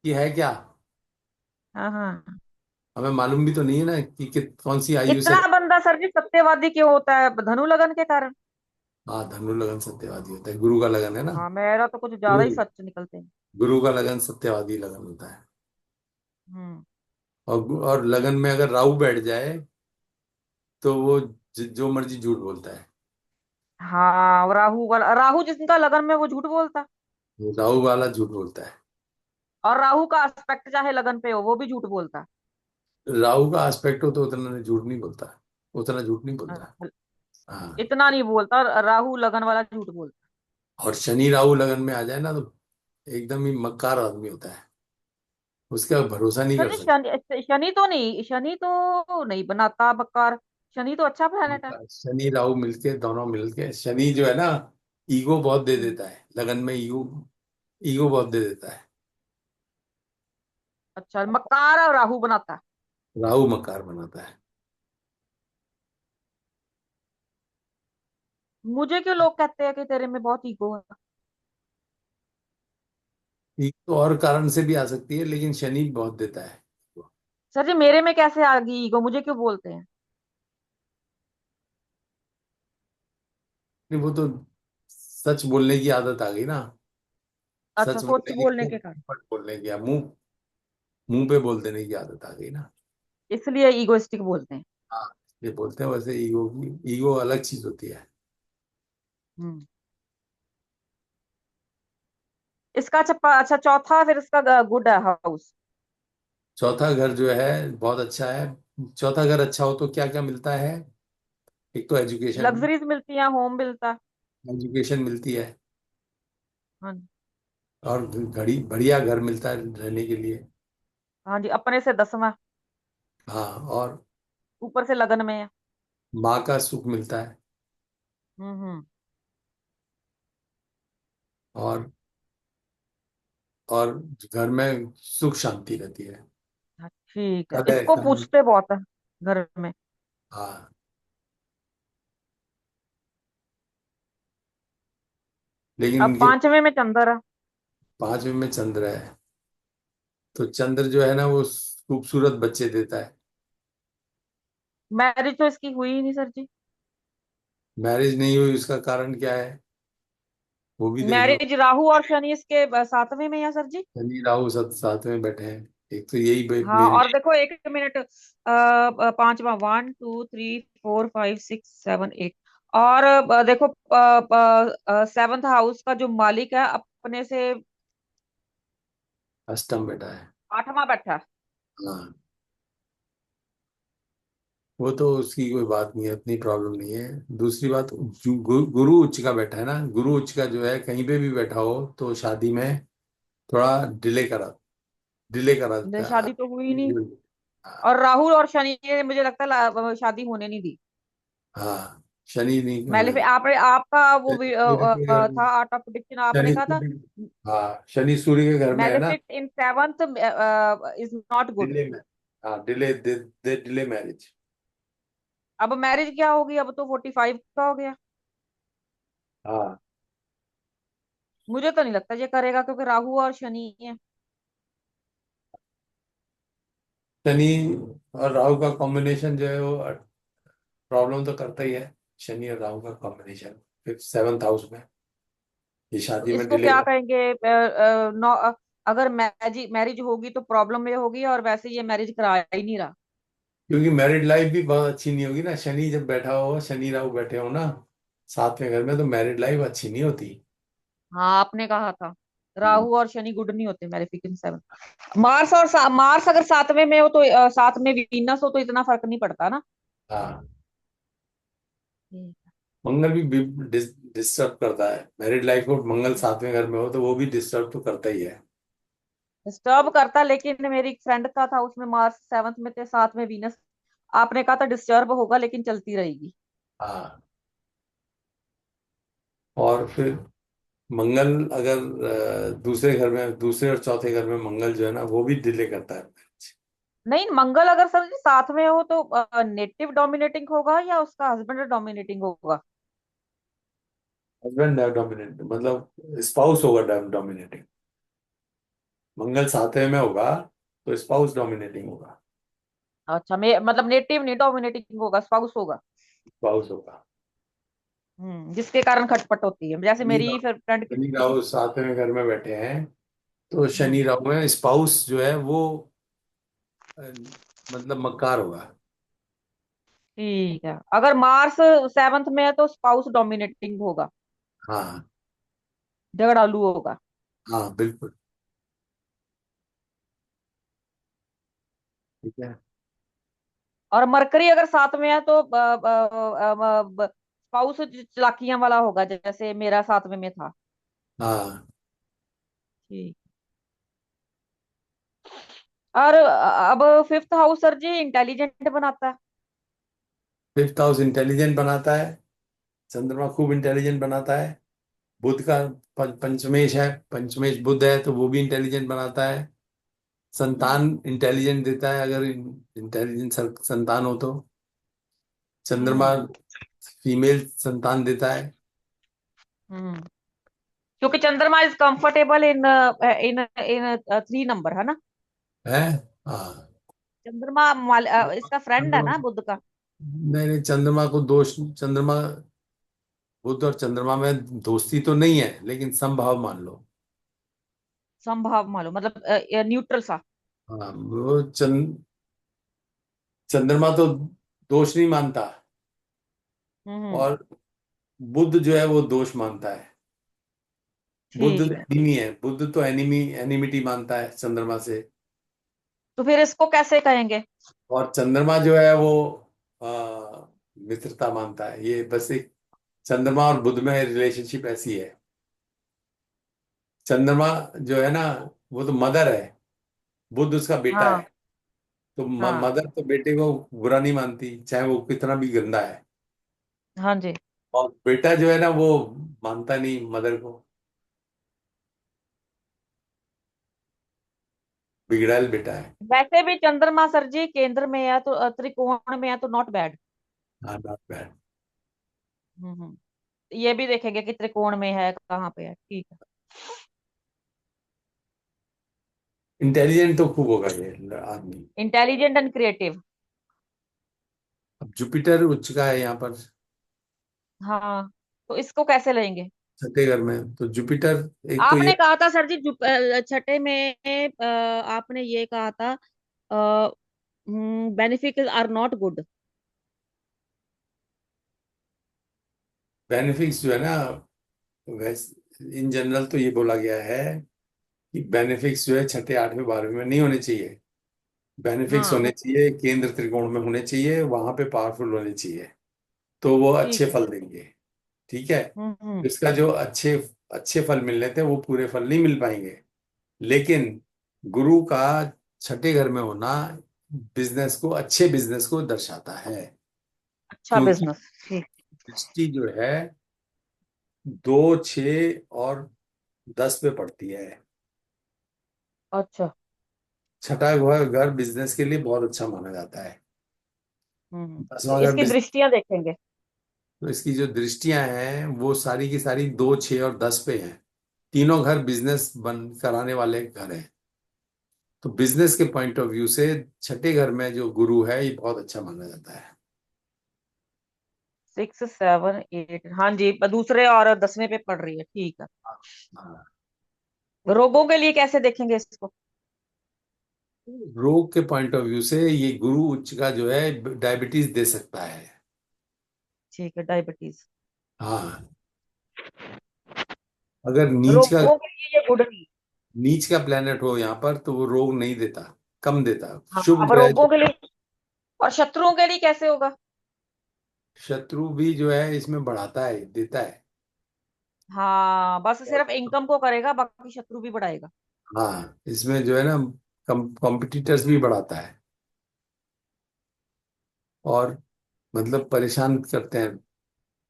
कि है क्या। हाँ हाँ। हमें मालूम भी तो नहीं है ना कि कौन सी आयु से। इतना बंदा सर जी सत्यवादी क्यों होता है? धनु लगन के कारण? हाँ, धनु लगन सत्यवादी होता है, गुरु का लगन है ना। हाँ, मेरा तो कुछ ज्यादा गुरु ही सच निकलते हैं। गुरु का लगन सत्यवादी लगन होता है। हम्म। और लगन में अगर राहु बैठ जाए तो वो जो मर्जी झूठ बोलता है। हाँ, राहु जिसका लगन में वो झूठ बोलता है। वो राहु वाला झूठ बोलता है। और राहु का एस्पेक्ट चाहे लगन पे हो वो भी झूठ बोलता राहु का एस्पेक्ट हो तो उतना झूठ नहीं बोलता। उतना झूठ नहीं है। बोलता। हाँ। इतना नहीं बोलता, राहु लगन वाला झूठ बोलता और शनि राहु लगन में आ जाए ना तो एकदम ही मक्कार आदमी होता है। उसका भरोसा नहीं है। कर सर जी, सकते। शनि तो नहीं बनाता बकार। शनि तो अच्छा प्लेनेट है। शनि राहु मिलके, दोनों मिलके, शनि जो है ना, ईगो बहुत दे हम्म। देता है लगन में। ईगो, ईगो बहुत दे देता है। अच्छा, मकार और राहु बनाता है। राहु मकार बनाता है। मुझे क्यों लोग कहते हैं कि तेरे में बहुत ईगो है? ईगो तो और कारण से भी आ सकती है, लेकिन शनि बहुत देता है। सर जी, मेरे में कैसे आ गई ईगो? मुझे क्यों बोलते हैं? नहीं, वो तो सच बोलने की आदत आ गई ना। अच्छा, सच सोच बोलने की, बोलने के कारण। पट बोलने की, या मुंह मुंह पे बोल देने की आदत आ गई ना। इसलिए ईगोइस्टिक बोलते हैं। हाँ। ये बोलते हैं वैसे, ईगो की, ईगो अलग चीज होती है। हम्म। इसका चौथा फिर इसका गुड है हाउस। चौथा घर जो है बहुत अच्छा है। चौथा घर अच्छा हो तो क्या क्या मिलता है? एक तो एजुकेशन। लग्जरीज मिलती हैं, होम मिलता है। एजुकेशन मिलती है। हाँ जी। और घड़ी बढ़िया घर मिलता है रहने के लिए। हाँ जी, अपने से 10वां। हाँ। और ऊपर से लगन में है। माँ का सुख मिलता है। हम्म। और और घर में सुख शांति रहती है। हाँ, ठीक है, कलह इसको पूछते बहुत है घर में। हाँ। लेकिन अब इनके 5वें में चंद्र है। 5वें में चंद्र है, तो चंद्र जो है ना वो खूबसूरत बच्चे देता है। मैरिज तो इसकी हुई ही नहीं सर जी। मैरिज नहीं हुई उसका कारण क्या है? वो भी देख लो। मैरिज राहु और शनि इसके 7वें में है सर जी। शनि राहु सब साथ में बैठे हैं। एक तो यही हाँ, मेरी। और देखो, 1 मिनट, 5वां, 1 2 3 4 5 6 7 8। और देखो, 7th हाउस का जो मालिक है अपने से अष्टम बैठा है। 8वां बैठा है। हाँ। वो तो उसकी कोई बात नहीं है, इतनी प्रॉब्लम नहीं है। दूसरी बात, गुरु उच्च का बैठा है ना, गुरु उच्च का जो है कहीं पे भी बैठा हो तो शादी में थोड़ा डिले करा देता है। शादी तो हुई नहीं। हाँ। और राहुल और शनि ने मुझे लगता है शादी होने नहीं दी। हाँ, शनि नहीं होने मैंने देता। आपने आपका वो सूर्य के घर में था आर्ट ऑफ प्रिडिक्शन, आपने शनि कहा था सूर्य। हाँ, शनि सूर्य के घर में है ना। Malefic in 7th is not good. Delay में। हाँ, डिले दे डिले मैरिज। अब मैरिज क्या होगी, अब तो 45 का हो गया। हाँ। मुझे तो नहीं लगता ये करेगा, क्योंकि राहु और शनि है। शनि और राहु का कॉम्बिनेशन जो है वो प्रॉब्लम तो करता ही है। शनि और राहु का कॉम्बिनेशन फिर 7th हाउस में ये तो शादी में इसको डिले क्या कर। कहेंगे? अगर मैरिज मैरिज होगी तो प्रॉब्लम में होगी, और वैसे ये मैरिज करा ही नहीं रहा। क्योंकि मैरिड लाइफ भी बहुत अच्छी नहीं होगी ना, शनि जब बैठा हो, शनि राहु बैठे हो ना 7वें घर में, तो मैरिड लाइफ अच्छी नहीं होती। हाँ, आपने कहा था हम्म। राहु और शनि गुड नहीं होते मैलेफिक इन 7। मार्स और मार्स अगर 7वें में हो तो, 7 में वीनस हो तो इतना फर्क नहीं पड़ता ना। हाँ। हम्म। मंगल भी डिस्टर्ब करता है मैरिड लाइफ को। मंगल 7वें घर में हो तो वो भी डिस्टर्ब तो करता ही है। डिस्टर्ब करता, लेकिन मेरी एक फ्रेंड का था, उसमें मार्स 7th में थे, 7 में वीनस। आपने कहा था डिस्टर्ब होगा लेकिन चलती रहेगी। हाँ। और फिर मंगल अगर दूसरे घर में, दूसरे और चौथे घर में मंगल जो है ना वो भी डिले करता है। नहीं, मंगल अगर सर जी 7 में हो तो नेटिव डोमिनेटिंग होगा या उसका हस्बैंड डोमिनेटिंग होगा? हस्बैंड डोमिनेट मतलब स्पाउस होगा डोमिनेटिंग। मंगल 7वें में होगा तो स्पाउस डोमिनेटिंग होगा। अच्छा, मतलब नेटिव नहीं डोमिनेटिंग होगा, स्पाउस होगा। स्पाउस होगा। जिसके कारण खटपट होती है, जैसे शनि मेरी राहु फ्रेंड की शनि थी। राहु 7वें घर में बैठे हैं, तो शनि हम्म। राहु में स्पाउस जो है वो अ, मतलब मक्कार होगा। ठीक है, अगर मार्स 7th में है तो स्पाउस डोमिनेटिंग होगा, हाँ। झगड़ालू होगा। हाँ बिल्कुल। ठीक है। और मरकरी अगर 7 में है तो स्पाउस चालाकियां वाला होगा, जैसे मेरा 7वें में था। हाँ। ठीक। और अब 5th हाउस सर जी इंटेलिजेंट बनाता है। 5th हाउस इंटेलिजेंट बनाता है। चंद्रमा खूब इंटेलिजेंट बनाता है। बुध का पंचमेश है, पंचमेश बुध है तो वो भी इंटेलिजेंट बनाता है। संतान इंटेलिजेंट देता है, अगर इंटेलिजेंट संतान हो तो। चंद्रमा हम्म। फीमेल संतान देता है। हम्म। क्योंकि चंद्रमा is comfortable in in in 3 number, है ना? है। हाँ। चंद्रमा इसका फ्रेंड है चंद्रमा ना बुध का। नहीं नहीं, चंद्रमा को दोष, चंद्रमा बुध और चंद्रमा में दोस्ती तो नहीं है लेकिन समभाव मान लो। संभाव मालूम, मतलब न्यूट्रल सा। हाँ, वो चंद्रमा तो दोष नहीं मानता। हम्म। और बुध जो है वो दोष मानता है। बुध ठीक है, एनिमी है, बुध तो एनिमिटी मानता है चंद्रमा से। तो फिर इसको कैसे कहेंगे? और चंद्रमा जो है वो मित्रता मानता है, ये बस एक चंद्रमा और बुध में रिलेशनशिप ऐसी है। चंद्रमा जो है ना, वो तो मदर है, बुध उसका बेटा है। हाँ तो हाँ मदर तो बेटे को बुरा नहीं मानती, चाहे वो कितना भी गंदा है। हाँ जी। और बेटा जो है ना, वो मानता नहीं मदर को, बिगड़ैल बेटा है। वैसे भी चंद्रमा सर जी केंद्र में है तो त्रिकोण में है तो नॉट बैड। हाँ, नॉट बैड। ये भी देखेंगे कि त्रिकोण में है कहाँ पे है, ठीक है। इंटेलिजेंट तो खूब होगा ये आदमी। Intelligent and creative. अब जुपिटर उच्च का है यहाँ पर, हाँ, तो इसको कैसे लेंगे? छठे घर में, तो जुपिटर एक तो ये आपने कहा था सर जी छठे में आपने ये कहा था बेनिफिट आर नॉट गुड। बेनिफिक्स जो है ना, वैसे इन जनरल तो ये बोला गया है कि बेनिफिक्स जो है छठे आठवें बारहवें में नहीं होने चाहिए। बेनिफिक्स हाँ होने चाहिए केंद्र त्रिकोण में होने चाहिए, वहां पे पावरफुल होने चाहिए, तो वो अच्छे ठीक है। फल देंगे। ठीक है। हम्म। इसका जो अच्छे अच्छे फल मिलने थे वो पूरे फल नहीं मिल पाएंगे। लेकिन गुरु का छठे घर में होना बिजनेस को दर्शाता है। अच्छा क्योंकि बिजनेस, ठीक। दृष्टि जो है 2, 6 और 10 पे पड़ती है। अच्छा। छठा घर बिजनेस के लिए बहुत अच्छा माना जाता है। तो 10वां घर इसकी बिजनेस। दृष्टियां देखेंगे। तो इसकी जो दृष्टियां हैं वो सारी की सारी 2, 6 और 10 पे हैं। तीनों घर बिजनेस बन कराने वाले घर हैं। तो बिजनेस के पॉइंट ऑफ व्यू से छठे घर में जो गुरु है ये बहुत अच्छा माना जाता है। 6, 7, 8, हाँ जी, दूसरे और 10वें पे पड़ रही है, ठीक है। हाँ। रोगों के लिए कैसे देखेंगे इसको? रोग के पॉइंट ऑफ व्यू से ये गुरु उच्च का जो है डायबिटीज दे सकता है। ठीक है, डायबिटीज। हाँ। अगर रोगों के लिए ये गुड नहीं। नीच का प्लेनेट हो यहाँ पर तो वो रोग नहीं देता, कम देता। हाँ, शुभ अब ग्रह रोगों के लिए और शत्रुओं के लिए कैसे होगा? शत्रु भी जो है इसमें बढ़ाता है, देता है। हाँ, बस सिर्फ इनकम को करेगा, बाकी शत्रु भी बढ़ाएगा। हाँ, इसमें जो है ना कॉम्पिटिटर्स भी बढ़ाता है, और मतलब परेशान करते हैं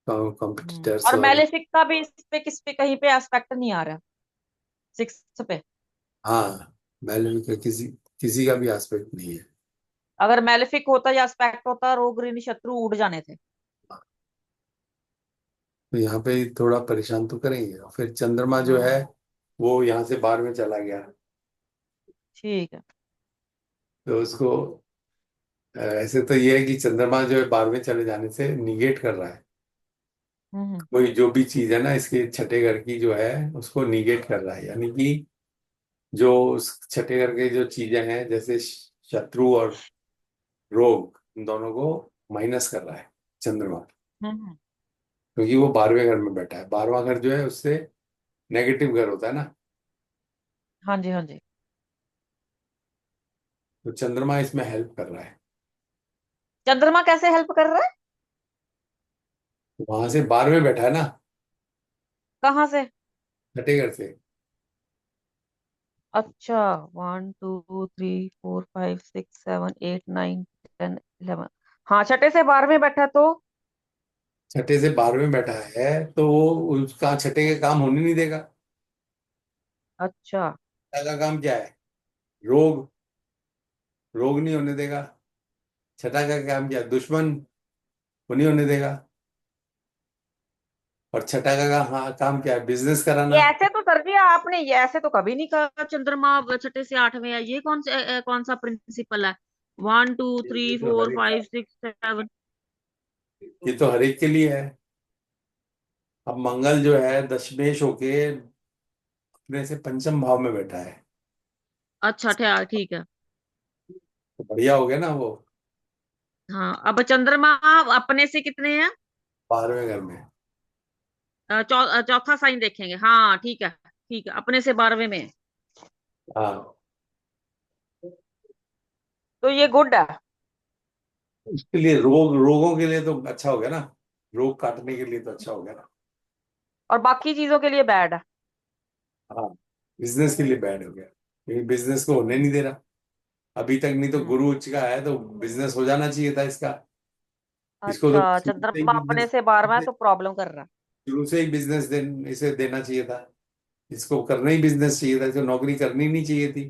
कॉम्पिटिटर्स। और और मैलेफिक का भी इस पे किस पे कहीं पे एस्पेक्ट नहीं आ रहा, 6 पे। हाँ, बैलेंस का किसी किसी का भी एस्पेक्ट नहीं है। अगर मैलेफिक होता या एस्पेक्ट होता, रोग ऋण शत्रु उड़ जाने थे। तो यहाँ पे थोड़ा परेशान तो करेंगे। और फिर चंद्रमा जो है हम्म। वो यहाँ से बाहर में चला गया, ठीक है। तो उसको ऐसे तो ये है कि चंद्रमा जो है 12वें चले जाने से निगेट कर रहा है। हम्म। कोई जो भी चीज है ना इसके छठे घर की जो है उसको निगेट कर रहा है, यानी कि जो उस छठे घर के जो चीजें हैं जैसे शत्रु और रोग, इन दोनों को माइनस कर रहा है चंद्रमा। हम्म। क्योंकि वो 12वें घर में बैठा है, 12वां घर जो है उससे नेगेटिव घर होता है ना। हाँ जी हाँ जी। तो चंद्रमा इसमें हेल्प कर रहा है। चंद्रमा कैसे हेल्प कर रहा है? वहां से 12वें बैठा है ना, कहाँ से? छठे घर से। अच्छा, 1, 2, 3, 4, 5, 6, 7, 8, 9, 10, 11। हाँ, छठे से 12वें बैठा तो। छठे से 12वें बैठा है तो वो उसका छठे का काम होने नहीं देगा। अच्छा। छठा का काम क्या है? रोग। रोग नहीं होने देगा। छठा का काम क्या है? दुश्मन वो नहीं होने देगा। और छठा का हाँ काम क्या है? बिजनेस ये कराना। ऐसे तो सर जी आपने ये ऐसे तो कभी नहीं कहा चंद्रमा छठे से 8वें है, ये कौन सा प्रिंसिपल है? 1, 2, 3, 4, 5, 6, 7। ये तो हर एक के लिए है। अब मंगल जो है दशमेश होके अपने से पंचम भाव में बैठा है, अच्छा ठीक है। तो बढ़िया हो गया ना वो। हाँ, अब चंद्रमा अपने से कितने हैं? 12वें घर में। चौथा साइन देखेंगे, हाँ ठीक है। ठीक है, अपने से 12वें में है। हाँ। तो ये गुड है। उसके लिए रोगों के लिए तो अच्छा हो गया ना, रोग काटने के लिए तो अच्छा हो गया ना। और बाकी चीजों के लिए बैड है। हाँ, बिजनेस के लिए बैड हो गया क्योंकि बिजनेस को होने नहीं दे रहा अभी तक, नहीं तो हम्म। गुरु उच्च का है तो बिजनेस हो जाना चाहिए था इसका। इसको तो अच्छा, शुरू से ही चंद्रमा अपने बिजनेस, से 12वां है तो प्रॉब्लम कर रहा है। शुरू से ही बिजनेस इसे देना चाहिए था। इसको करना ही बिजनेस चाहिए था, इसको नौकरी करनी नहीं चाहिए थी।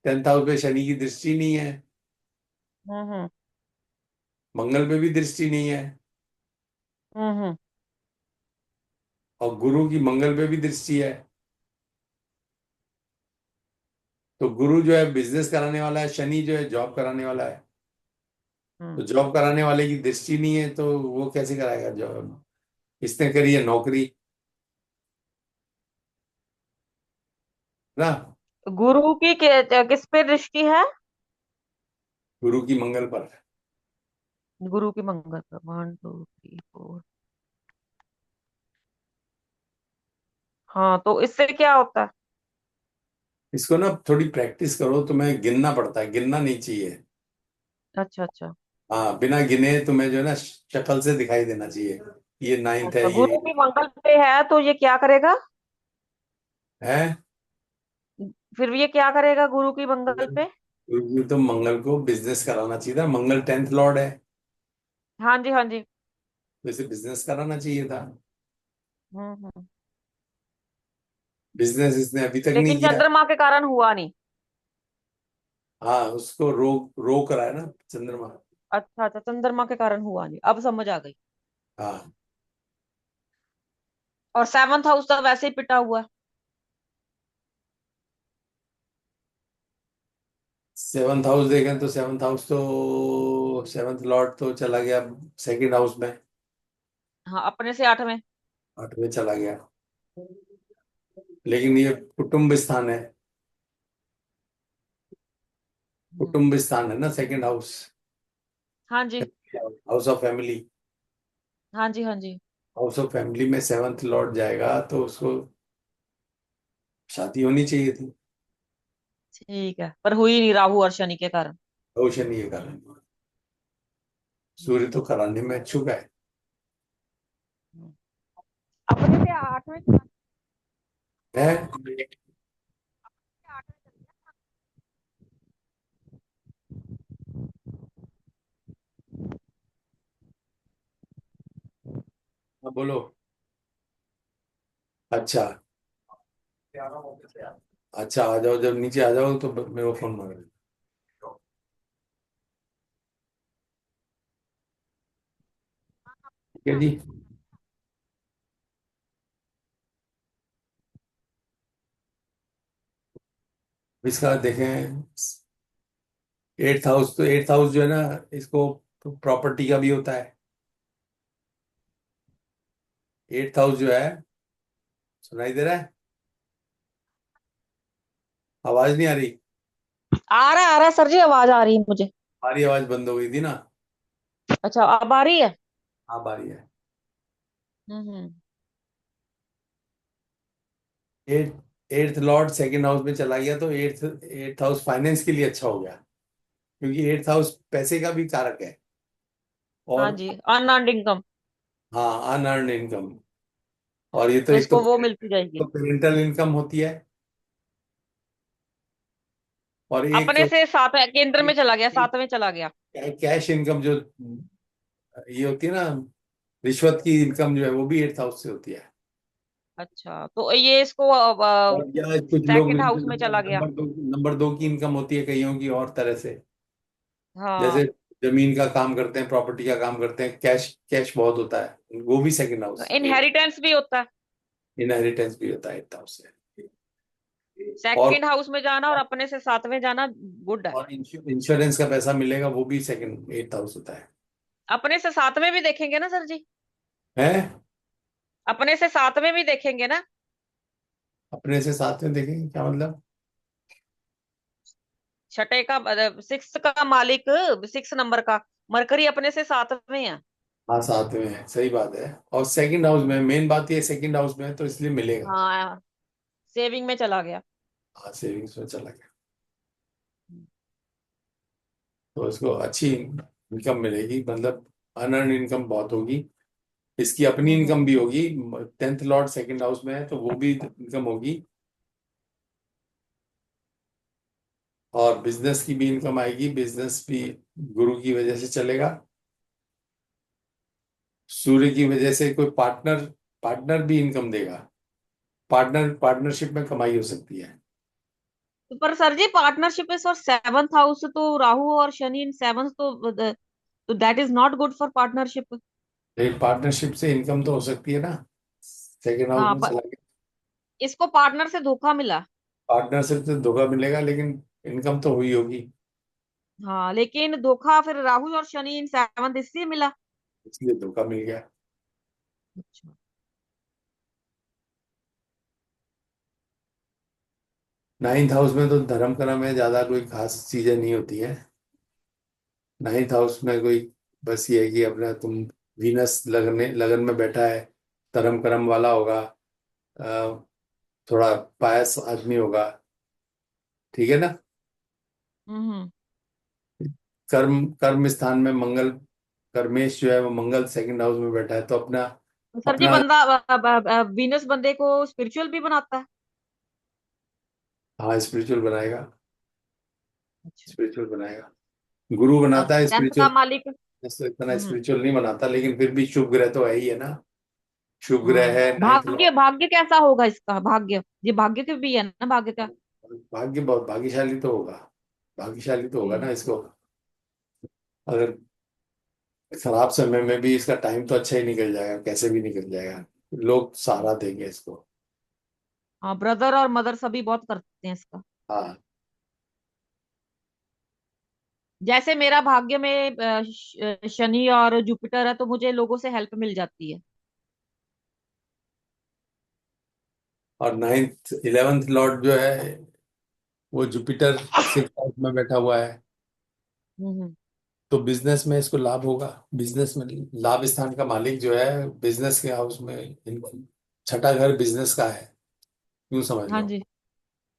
10th हाउस पे शनि की दृष्टि नहीं है, हम्म। मंगल पे भी दृष्टि नहीं है, हम्म। और गुरु की मंगल पे भी दृष्टि है। तो गुरु जो है बिजनेस कराने वाला है, शनि जो है जॉब कराने वाला है। तो हम्म। जॉब कराने वाले की दृष्टि नहीं है तो वो कैसे कराएगा जॉब? इसने करी है नौकरी ना। गुरु की किस पे दृष्टि है? गुरु की मंगल पर है। गुरु की मंगल पर, 1 2 3 4। हाँ, तो इससे क्या होता है? इसको ना थोड़ी प्रैक्टिस करो, तुम्हें गिनना पड़ता है, गिनना नहीं चाहिए। अच्छा अच्छा। हाँ, बिना गिने तुम्हें जो है ना शक्ल से दिखाई देना चाहिए, ये नाइन्थ है अच्छा, ये गुरु की मंगल पे है तो ये क्या करेगा? है। फिर ये क्या करेगा गुरु की मंगल पे? गुरु तो मंगल को बिजनेस कराना चाहिए था, मंगल 10th लॉर्ड है, हाँ जी, हाँ जी। वैसे बिजनेस कराना चाहिए था। हम्म। बिजनेस इसने अभी तक नहीं लेकिन किया। चंद्रमा के कारण हुआ नहीं। हाँ, उसको रोक रहा है ना चंद्रमा। अच्छा अच्छा, चंद्रमा के कारण हुआ नहीं, अब समझ आ गई। हाँ, और 7th हाउस तो वैसे ही पिटा हुआ है। 7th हाउस देखें तो 7th हाउस तो 7th लॉर्ड तो चला गया 2nd हाउस में, हाँ, अपने से 8वें। 8वें चला गया। लेकिन ये कुटुंब स्थान है, हम्म। कुटुंब स्थान है ना 2nd हाउस, हाँ जी, हाउस ऑफ फैमिली। हाँ जी, हाँ जी। हाउस ऑफ फैमिली में 7th लॉर्ड जाएगा तो उसको शादी होनी चाहिए थी। ठीक है, पर हुई नहीं राहु और शनि के कारण। रोशन ये कारण, सूर्य तो कराने में इच्छुक है। हम्म। अपने से 8वें है। हाँ, बोलो। अच्छा, अच्छा आ जाओ, जब नीचे आ जाओ तो मेरे को फोन मारो। ठीक है जी। इसका देखें, 8th हाउस, तो 8th हाउस जो है ना, इसको प्रॉपर्टी का भी होता है। 8th हाउस जो है, सुनाई दे रहा है? आवाज नहीं आ रही? आ रहा है सर जी, आवाज आ रही है मुझे। हमारी आवाज बंद हो गई थी ना। अच्छा, अब आ रही है। अब आ रही है। हम्म। Eight 8th Lord 2nd house में चला गया तो एट्थ एट्थ हाउस फाइनेंस के लिए अच्छा हो गया, क्योंकि 8th हाउस पैसे का भी कारक है। हाँ और जी, अनअर्न्ड इनकम। हाँ, अनअर्न्ड इनकम। और ये तो तो एक तो इसको वो मिलती जाएगी। पेरेंटल इनकम होती है, और एक अपने से सात केंद्र में चला गया, एक 7वें चला गया। कैश इनकम जो ये होती है ना, रिश्वत की इनकम जो है वो भी 8th हाउस से होती है। अच्छा, तो ये इसको और या कुछ लोग सेकंड हाउस में चला गया। नंबर 2 की इनकम होती है कईयों की और तरह से। जैसे हाँ। जमीन का काम करते हैं, प्रॉपर्टी का काम करते हैं, कैश कैश बहुत होता है, वो भी 2nd हाउस। इनहेरिटेंस भी होता है। इनहेरिटेंस भी होता है 8th हाउस से। और सेकंड हाउस में जाना और अपने से 7वें जाना गुड है। इंश्योरेंस का पैसा मिलेगा, वो भी सेकंड 8th हाउस होता है। अपने से 7वें भी देखेंगे ना सर जी? है। अपने से 7वें भी देखेंगे ना? अपने से साथ में देखेंगे क्या मतलब? छठे का, 6 का मालिक, 6 नंबर का मरकरी अपने से 7वें है। हाँ, साथ में है, सही बात है। और 2nd हाउस में मेन बात ये 2nd हाउस में है तो इसलिए मिलेगा। हाँ, सेविंग में चला गया। हाँ, सेविंग्स में चला गया तो इसको अच्छी इनकम मिलेगी, मतलब अनअर्न इनकम बहुत होगी। इसकी अपनी हम्म। इनकम भी होगी। 10th लॉर्ड सेकंड हाउस में है तो वो भी इनकम होगी। और बिजनेस की भी इनकम आएगी, बिजनेस भी गुरु की वजह से चलेगा। सूर्य की वजह से कोई पार्टनर, पार्टनर भी इनकम देगा। पार्टनरशिप में कमाई हो सकती है। तो पर sir ji partnership is for seventh house, तो राहु और शनि इन सेवंथ, तो that is not good for partnership. लेकिन पार्टनरशिप से इनकम तो हो सकती है ना, सेकंड हाउस हाँ, में पर चला गया। इसको पार्टनर से धोखा मिला। पार्टनरशिप से धोखा मिलेगा, लेकिन इनकम तो हुई होगी। हाँ, लेकिन धोखा फिर राहु और शनि इन सेवंथ इसलिए मिला। इसलिए धोखा मिल गया। अच्छा। 9th हाउस में तो धर्म कर्म है, ज्यादा कोई खास चीजें नहीं होती हैं। 9th हाउस में कोई, बस ये है कि अपना तुम, वीनस लगन लगन में बैठा है, धर्म कर्म वाला होगा। अ, थोड़ा पायस आदमी होगा। ठीक है ना। हम्म। कर्म कर्म स्थान में मंगल, कर्मेश जो है वो मंगल सेकंड हाउस में बैठा है तो अपना, तो सर जी अपना। बंदा वीनस बंदे को स्पिरिचुअल भी बनाता है। हाँ, स्पिरिचुअल बनाएगा। अच्छा। स्पिरिचुअल बनाएगा। गुरु और बनाता है 10th का स्पिरिचुअल। मालिक। ऐसे इतना हम्म। स्पिरिचुअल नहीं बनाता, लेकिन फिर भी शुभ ग्रह तो है ही है ना। शुभ ग्रह हाँ, है 9th भाग्य लॉर्ड। भाग्य कैसा होगा इसका? भाग्य, ये भाग्य के भी है ना, भाग्य का। भाग्य बहुत भाग्यशाली तो होगा। भाग्यशाली तो होगा ना ठीक। इसको। अगर खराब समय में भी इसका टाइम तो अच्छा ही निकल जाएगा, कैसे भी निकल जाएगा। लोग सहारा देंगे इसको। हाँ, ब्रदर और मदर सभी बहुत करते हैं इसका। हाँ। जैसे मेरा भाग्य में शनि और जुपिटर है, तो मुझे लोगों से हेल्प मिल जाती है। और 11th लॉर्ड जो है वो जुपिटर 6th हाउस में बैठा हुआ है। हम्म। तो बिजनेस में इसको लाभ होगा। बिजनेस में लाभ स्थान का मालिक जो है बिजनेस के हाउस में, छठा घर बिजनेस का है, यूं समझ हाँ लो। जी।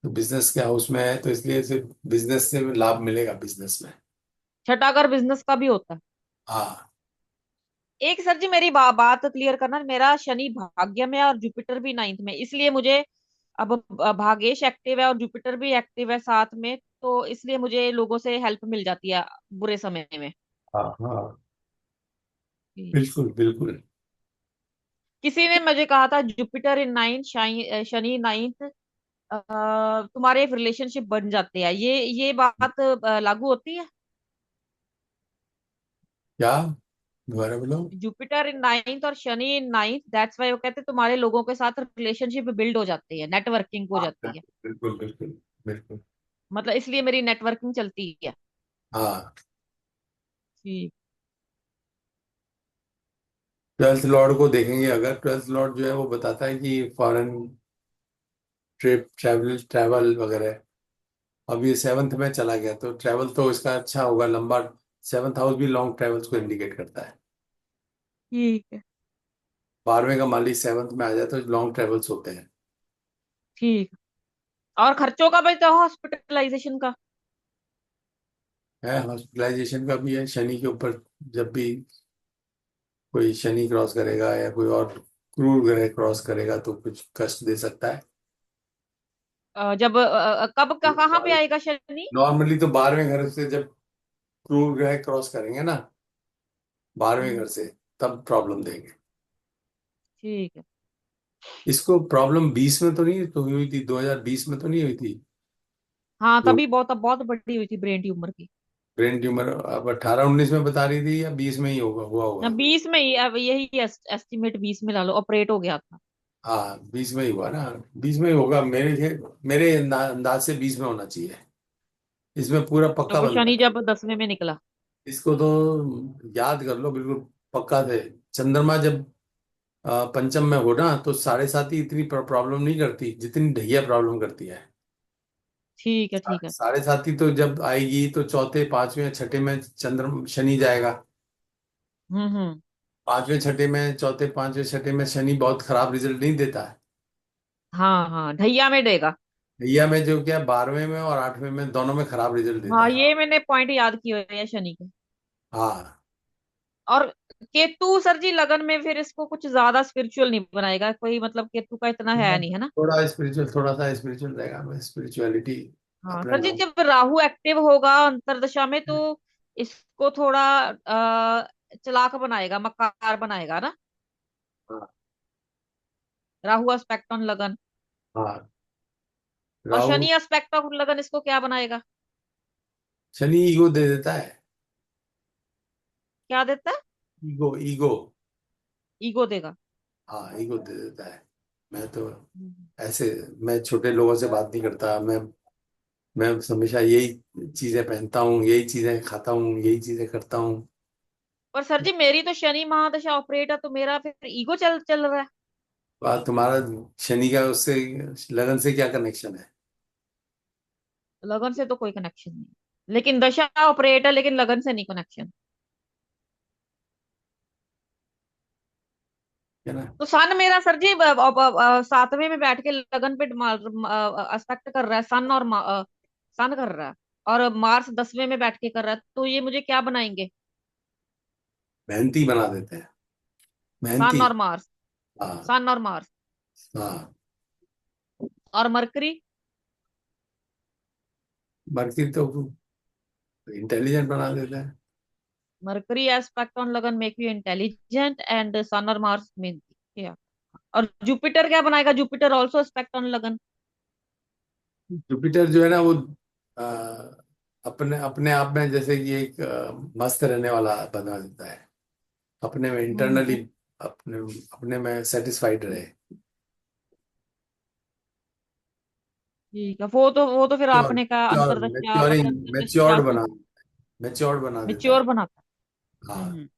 तो बिजनेस के हाउस में है तो इसलिए सिर्फ बिजनेस से लाभ मिलेगा बिजनेस में। छठा घर बिजनेस का भी होता है। हाँ। एक सर जी मेरी बात क्लियर करना, मेरा शनि भाग्य में है और जुपिटर भी नाइन्थ में, इसलिए मुझे अब भागेश एक्टिव है और जुपिटर भी एक्टिव है साथ में, तो इसलिए मुझे लोगों से हेल्प मिल जाती है बुरे समय में। हाँ। हाँ, जी। बिल्कुल बिल्कुल। किसी ने मुझे कहा था Jupiter in ninth, Shani ninth, तुम्हारे रिलेशनशिप बन जाते हैं, ये बात लागू होती है? क्या, दोबारा बोलो। जुपिटर इन नाइन्थ और Shani in ninth, that's why वो कहते हैं तुम्हारे लोगों के साथ रिलेशनशिप बिल्ड हो जाती है, नेटवर्किंग हो हाँ, जाती है। बिल्कुल बिल्कुल बिल्कुल। मतलब इसलिए मेरी नेटवर्किंग चलती है। हाँ। ठीक। 12th लॉर्ड को देखेंगे अगर, 12th लॉर्ड जो है वो बताता है कि फॉरेन ट्रिप, ट्रैवल वगैरह। अब ये 7th में चला गया तो ट्रैवल तो इसका अच्छा होगा, लंबा। 7th हाउस भी लॉन्ग ट्रैवल्स को इंडिकेट करता है। ठीक है। 12वें का मालिक 7th में आ जाए तो लॉन्ग ट्रैवल्स होते हैं। ठीक। और खर्चों का भी तो, हॉस्पिटलाइजेशन का। है, हॉस्पिटलाइजेशन का भी है शनि के ऊपर। जब भी कोई शनि क्रॉस करेगा या कोई और क्रूर ग्रह क्रॉस करेगा तो कुछ कष्ट दे सकता है। जब कब कहाँ पे आएगा शनि? नॉर्मली तो 12वें घर से जब क्रूर ग्रह क्रॉस करेंगे ना, 12वें घर हम्म। से, तब प्रॉब्लम देंगे। ठीक है। इसको प्रॉब्लम 20 में तो नहीं तो हुई थी, 2020 में तो नहीं हुई थी। हाँ, तो तभी बहुत बहुत बड़ी हुई थी ब्रेन ट्यूमर की। ब्रेन ट्यूमर अब 18-19 में बता रही थी या 20 में ही होगा, हुआ ना, होगा। 20 में ही, अब यही एस्टिमेट 20 में ला लो, ऑपरेट हो गया था। हाँ, 20 में ही हुआ ना। 20 में ही होगा मेरे अंदाज से 20 में होना चाहिए। इसमें पूरा पक्का जब बनता शनि है। जब 10वें में निकला। इसको तो याद कर लो बिल्कुल, पक्का थे। चंद्रमा जब पंचम में हो ना तो 7.5 ही इतनी प्रॉब्लम नहीं करती जितनी ढैया प्रॉब्लम करती है। ठीक है। ठीक है। 7.5 तो जब आएगी तो चौथे, पांचवें, छठे में चंद्र शनि जाएगा। हम्म। पांचवें छठे में, चौथे पांचवें छठे में शनि बहुत खराब रिजल्ट नहीं देता है। हाँ हाँ, ढैया में देगा। भैया में जो क्या, 12वें में और 8वें में दोनों में खराब रिजल्ट देता हाँ, है। ये मैंने पॉइंट याद किए हुए हैं शनि के। हाँ। और केतु सर जी लगन में फिर इसको कुछ ज्यादा स्पिरिचुअल नहीं बनाएगा कोई, मतलब केतु का इतना है नहीं, है ना? थोड़ा स्पिरिचुअल, थोड़ा सा स्पिरिचुअल रहेगा, स्पिरिचुअलिटी हाँ अपने सर जी, नाम। जब राहु एक्टिव होगा अंतरदशा में तो इसको थोड़ा चालाक बनाएगा, मक्कार बनाएगा ना। हाँ। राहु एस्पेक्ट ऑन लगन। हाँ। और राहु। शनि एस्पेक्ट ऑन लगन इसको क्या बनाएगा? शनि ईगो दे देता है। क्या देता है? Ego, ego. ईगो देगा। हाँ, ईगो दे देता है। मैं तो हम्म। ऐसे, मैं छोटे लोगों से बात नहीं करता। मैं हमेशा यही चीजें पहनता हूँ, यही चीजें खाता हूँ, यही चीजें करता हूँ। पर सर जी मेरी तो शनि महादशा ऑपरेट है, तो मेरा फिर ईगो चल चल रहा है। तुम्हारा शनि का उससे, लगन से क्या कनेक्शन है? लगन से तो कोई कनेक्शन नहीं, लेकिन दशा ऑपरेट है, लेकिन लगन से नहीं कनेक्शन। है ना? तो सन मेरा सर जी सातवें में बैठ के लगन पे एस्पेक्ट कर रहा है, सन और सन कर रहा है। और मार्स 10वें में बैठ के कर रहा है, तो ये मुझे क्या बनाएंगे? मेहनती बना देते हैं, सन मेहनती। और मार्स। हाँ। सन और मार्स। हाँ। और मरकरी। मरकरी तो इंटेलिजेंट बना देता है। मरकरी एस्पेक्ट ऑन लगन मेक यू इंटेलिजेंट, एंड सन और मार्स में क्या? और जुपिटर क्या बनाएगा? जुपिटर ऑल्सो एस्पेक्ट ऑन लगन। जुपिटर जो है ना वो आ, अपने अपने आप में जैसे कि एक मस्त रहने वाला बना देता है, अपने में हम्म। इंटरनली, अपने अपने में सेटिस्फाइड रहे। ठीक है, वो तो फिर प्योर, आपने कहा प्योर अंतरदशा मैच्योरिंग, अंतरदशा मैच्योर्ड से। बना, मैच्योर्ड बना देता मिच्योर है। बनाता है। हाँ।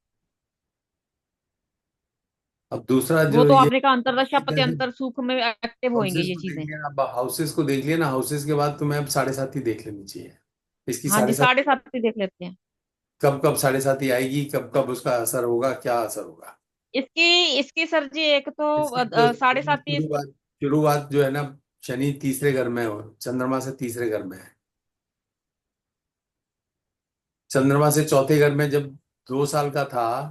अब दूसरा वो जो तो ये, आपने कहा अंतरदशा पति जैसे अंतर सुख में एक्टिव होंगे हाउसेस ये को देख चीजें। लिया, अब हाउसेस को देख लिया ना, हाउसेस के बाद तुम्हें अब साढ़े सात ही देख लेनी चाहिए। इसकी हाँ साढ़े जी, सात, 7.5 ही देख लेते हैं। कब कब साढ़े सात ही आएगी, कब कब उसका असर होगा, क्या असर होगा। इसकी इसकी सर जी एक तो इसकी जो 7.5 ही शुरुआत, शुरुआत जो है ना, शनि तीसरे घर में हो, चंद्रमा से तीसरे घर में है। चंद्रमा से चौथे घर में जब 2 साल का था,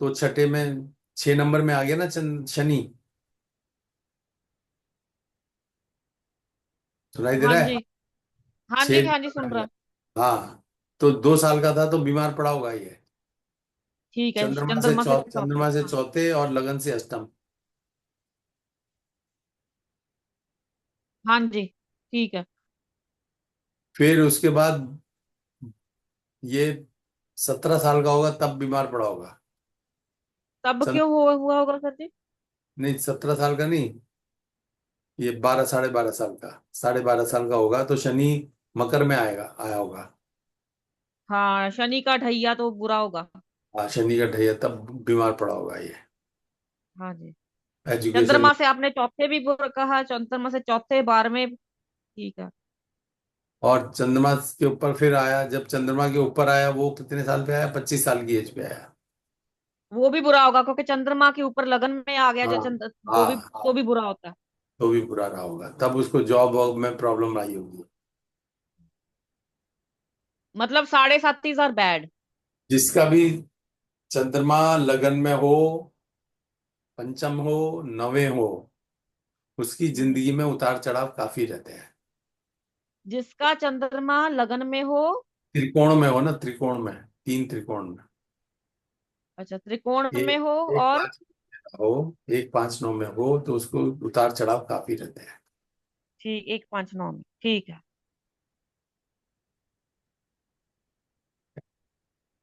तो छठे में 6 नंबर में आ गया ना शनि। सुनाई दे हाँ रहा है? जी। हाँ छह जी, हाँ जी, नंबर में सुन आ गया। रहा। हाँ। तो 2 साल का था तो बीमार पड़ा होगा ये। ठीक है, चंद्रमा से चौथे, चंद्रमा से हाँ। चौथे और लगन से अष्टम। हाँ जी, ठीक है। फिर उसके बाद ये 17 साल का होगा तब बीमार पड़ा होगा। तब चंद क्यों हुआ होगा सर जी? नहीं, 17 साल का नहीं, ये 12, साढ़े 12 साल का, साढ़े 12 साल का होगा तो शनि मकर में आएगा, आया होगा। हाँ, शनि का ढैया तो बुरा होगा। हाँ, शनि का ढैया तब बीमार पड़ा होगा ये। हाँ जी। एजुकेशन। चंद्रमा से आपने चौथे भी बुरा कहा, चंद्रमा से चौथे 12वें। ठीक है। और चंद्रमा के ऊपर फिर आया, जब चंद्रमा के ऊपर आया वो कितने साल पे आया, 25 साल की एज पे आया। वो भी बुरा होगा, क्योंकि चंद्रमा के ऊपर लगन में आ गया जो हाँ। चंद्र, हाँ। तो हाँ। भी बुरा होता है। तो भी बुरा रहा होगा, तब उसको जॉब वॉब में प्रॉब्लम आई होगी। मतलब 7.5 इज आर बैड। जिसका भी चंद्रमा लगन में हो, पंचम हो, नवे हो, उसकी जिंदगी में उतार चढ़ाव काफी रहते हैं। जिसका चंद्रमा लगन में हो। त्रिकोण में हो ना, त्रिकोण में, 3 त्रिकोण में, अच्छा, त्रिकोण में एक हो। एक और 5 हो, 1, 5, 9 में हो तो उसको उतार चढ़ाव काफी रहते हैं। ठीक, 1, 5, 9 में, ठीक है।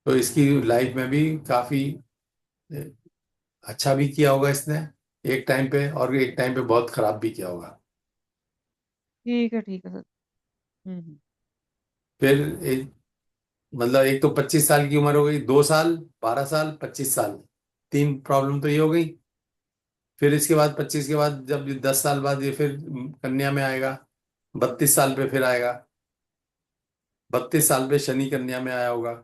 तो इसकी लाइफ में भी काफी अच्छा भी किया होगा इसने एक टाइम पे, और एक टाइम पे बहुत खराब भी किया होगा। ठीक है, ठीक है सर। हम्म। फिर एक, मतलब एक तो 25 साल की उम्र हो गई, 2 साल, 12 साल, 25 साल, तीन प्रॉब्लम तो ये हो गई। फिर इसके बाद 25 के बाद जब 10 साल बाद ये फिर कन्या में आएगा, 32 साल पे फिर आएगा, 32 साल पे शनि कन्या में आया होगा।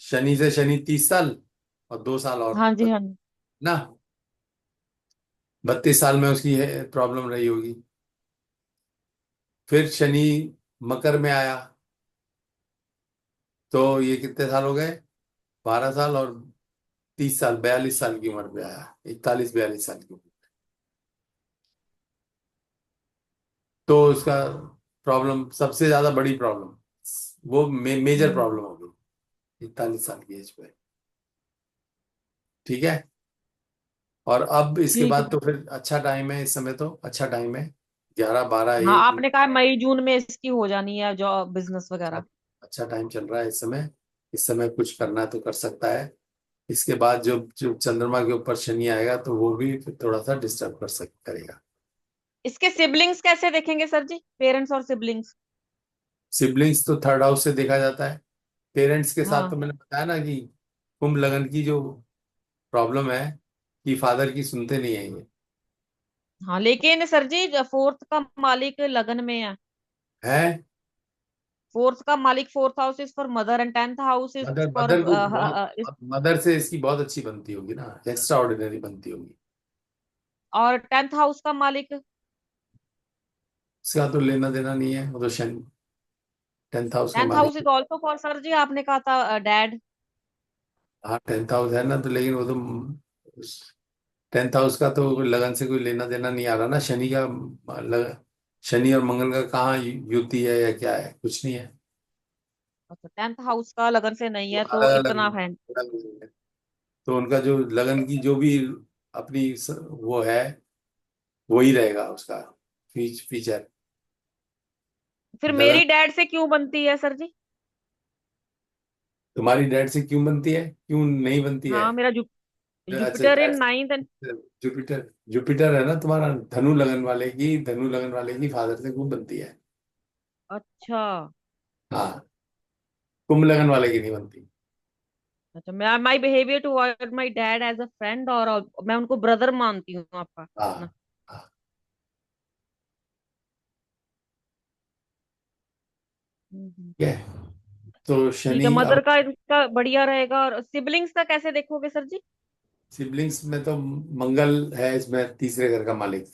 शनि से शनि 30 साल, और 2 साल और हाँ जी, हाँ जी। ना, 32 साल में उसकी प्रॉब्लम रही होगी। फिर शनि मकर में आया, तो ये कितने साल हो गए? 12 साल और 30 साल, 42 साल की उम्र पे आया, 41 42 साल की उम्र। तो उसका प्रॉब्लम, सबसे ज्यादा बड़ी प्रॉब्लम, वो मेजर हम्म। प्रॉब्लम हो गई 41 साल की एज पे। ठीक है। और अब इसके ठीक है बाद तो सर। फिर अच्छा टाइम है, इस समय तो अच्छा टाइम है। 11 12 हाँ, 1। आपने कहा मई जून में इसकी हो जानी है जॉब बिजनेस अच्छा, वगैरह। अच्छा टाइम चल रहा है इस समय। इस समय कुछ करना है तो कर सकता है। इसके बाद जो जो चंद्रमा के ऊपर शनि आएगा तो वो भी फिर थोड़ा सा डिस्टर्ब करेगा। इसके सिबलिंग्स कैसे देखेंगे सर जी, पेरेंट्स और सिबलिंग्स? सिबलिंग्स तो थर्ड हाउस से देखा जाता है। पेरेंट्स के साथ हाँ। तो मैंने बताया ना कि कुंभ लगन की जो प्रॉब्लम है कि फादर की सुनते नहीं है ये। हाँ, लेकिन सर जी फोर्थ का मालिक लगन में है। है। फोर्थ का मालिक, fourth house is for mother and tenth house is mother for. Mother को बहुत, मदर से इसकी बहुत अच्छी बनती होगी ना, एक्स्ट्रा ऑर्डिनरी बनती होगी। और टेंथ हाउस का मालिक? इसका तो लेना देना नहीं है, वो तो शनि, 10th हाउस का टेंथ मालिक हाउस है। इज ऑल्सो फॉर सर जी, आपने कहा था डैड। हाँ 10th हाउस है ना, तो लेकिन वो तो 10th हाउस का तो लगन से कोई लेना देना नहीं आ रहा ना। शनि का शनि और मंगल का कहाँ युति है या क्या है, कुछ नहीं है। अच्छा, टेंथ हाउस का लगन से नहीं वो है तो अलग अलग इतना है। अलग है। तो उनका जो लगन की जो भी अपनी वो है, वही रहेगा उसका फीचर। फिर लगन मेरी डैड से क्यों बनती है सर जी? तुम्हारी डैड से क्यों बनती है, क्यों नहीं बनती है? हाँ, मेरा अच्छा Jupiter in dad, ninth and. Jupiter, Jupiter है ना तुम्हारा, धनु लगन वाले की, धनु लगन वाले की फादर से खूब बनती है। अच्छा। हाँ, कुंभ लगन वाले की नहीं बनती। अच्छा, मैं my behaviour toward my dad as a friend, और मैं उनको ब्रदर मानती हूँ आपका अपना। हाँ हाँ। हम्म। ठीक है। तो ठीक शनि है, मदर अब, का इसका बढ़िया रहेगा। और सिबलिंग्स का कैसे देखोगे सर जी? सिबलिंग्स में तो मंगल है इसमें, तीसरे घर का मालिक।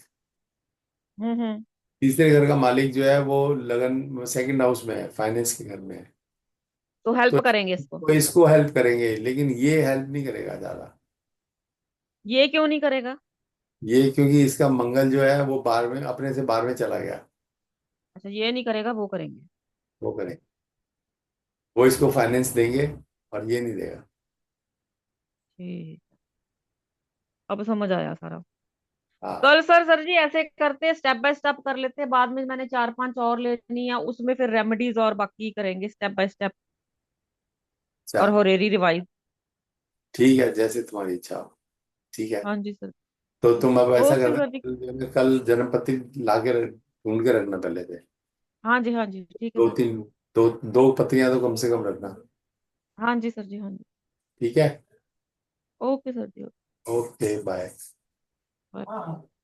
हम्म। तीसरे घर का मालिक जो है वो लगन सेकंड हाउस में है, फाइनेंस के घर में है। तो तो हेल्प करेंगे इसको? तो इसको हेल्प करेंगे, लेकिन ये हेल्प नहीं करेगा ज्यादा। ये क्यों नहीं करेगा? ये क्योंकि इसका मंगल जो है वो 12वें, अपने से 12वें चला गया। अच्छा, ये नहीं करेगा, वो करेंगे। वो करें, वो इसको फाइनेंस देंगे और ये नहीं देगा। ठीक, अब समझ आया सारा। हाँ। कल सर जी ऐसे करते, स्टेप बाय स्टेप कर लेते हैं, बाद में मैंने चार पांच और लेनी है, उसमें फिर रेमेडीज और बाकी करेंगे स्टेप बाय स्टेप। अच्छा, और होरेरी रिवाइज। ठीक है, जैसे तुम्हारी इच्छा हो। ठीक है। हाँ जी सर। तो तुम अब ऐसा ओके करना, सर जी। कल जन्मपति लाके ढूंढ के रखना पहले से। हाँ जी, हाँ जी, ठीक है दो सर जी। तीन, दो दो पत्रियां तो कम से कम रखना। हाँ जी सर जी, हाँ जी। ठीक है। ओके सर जी। Okay bye. ओके।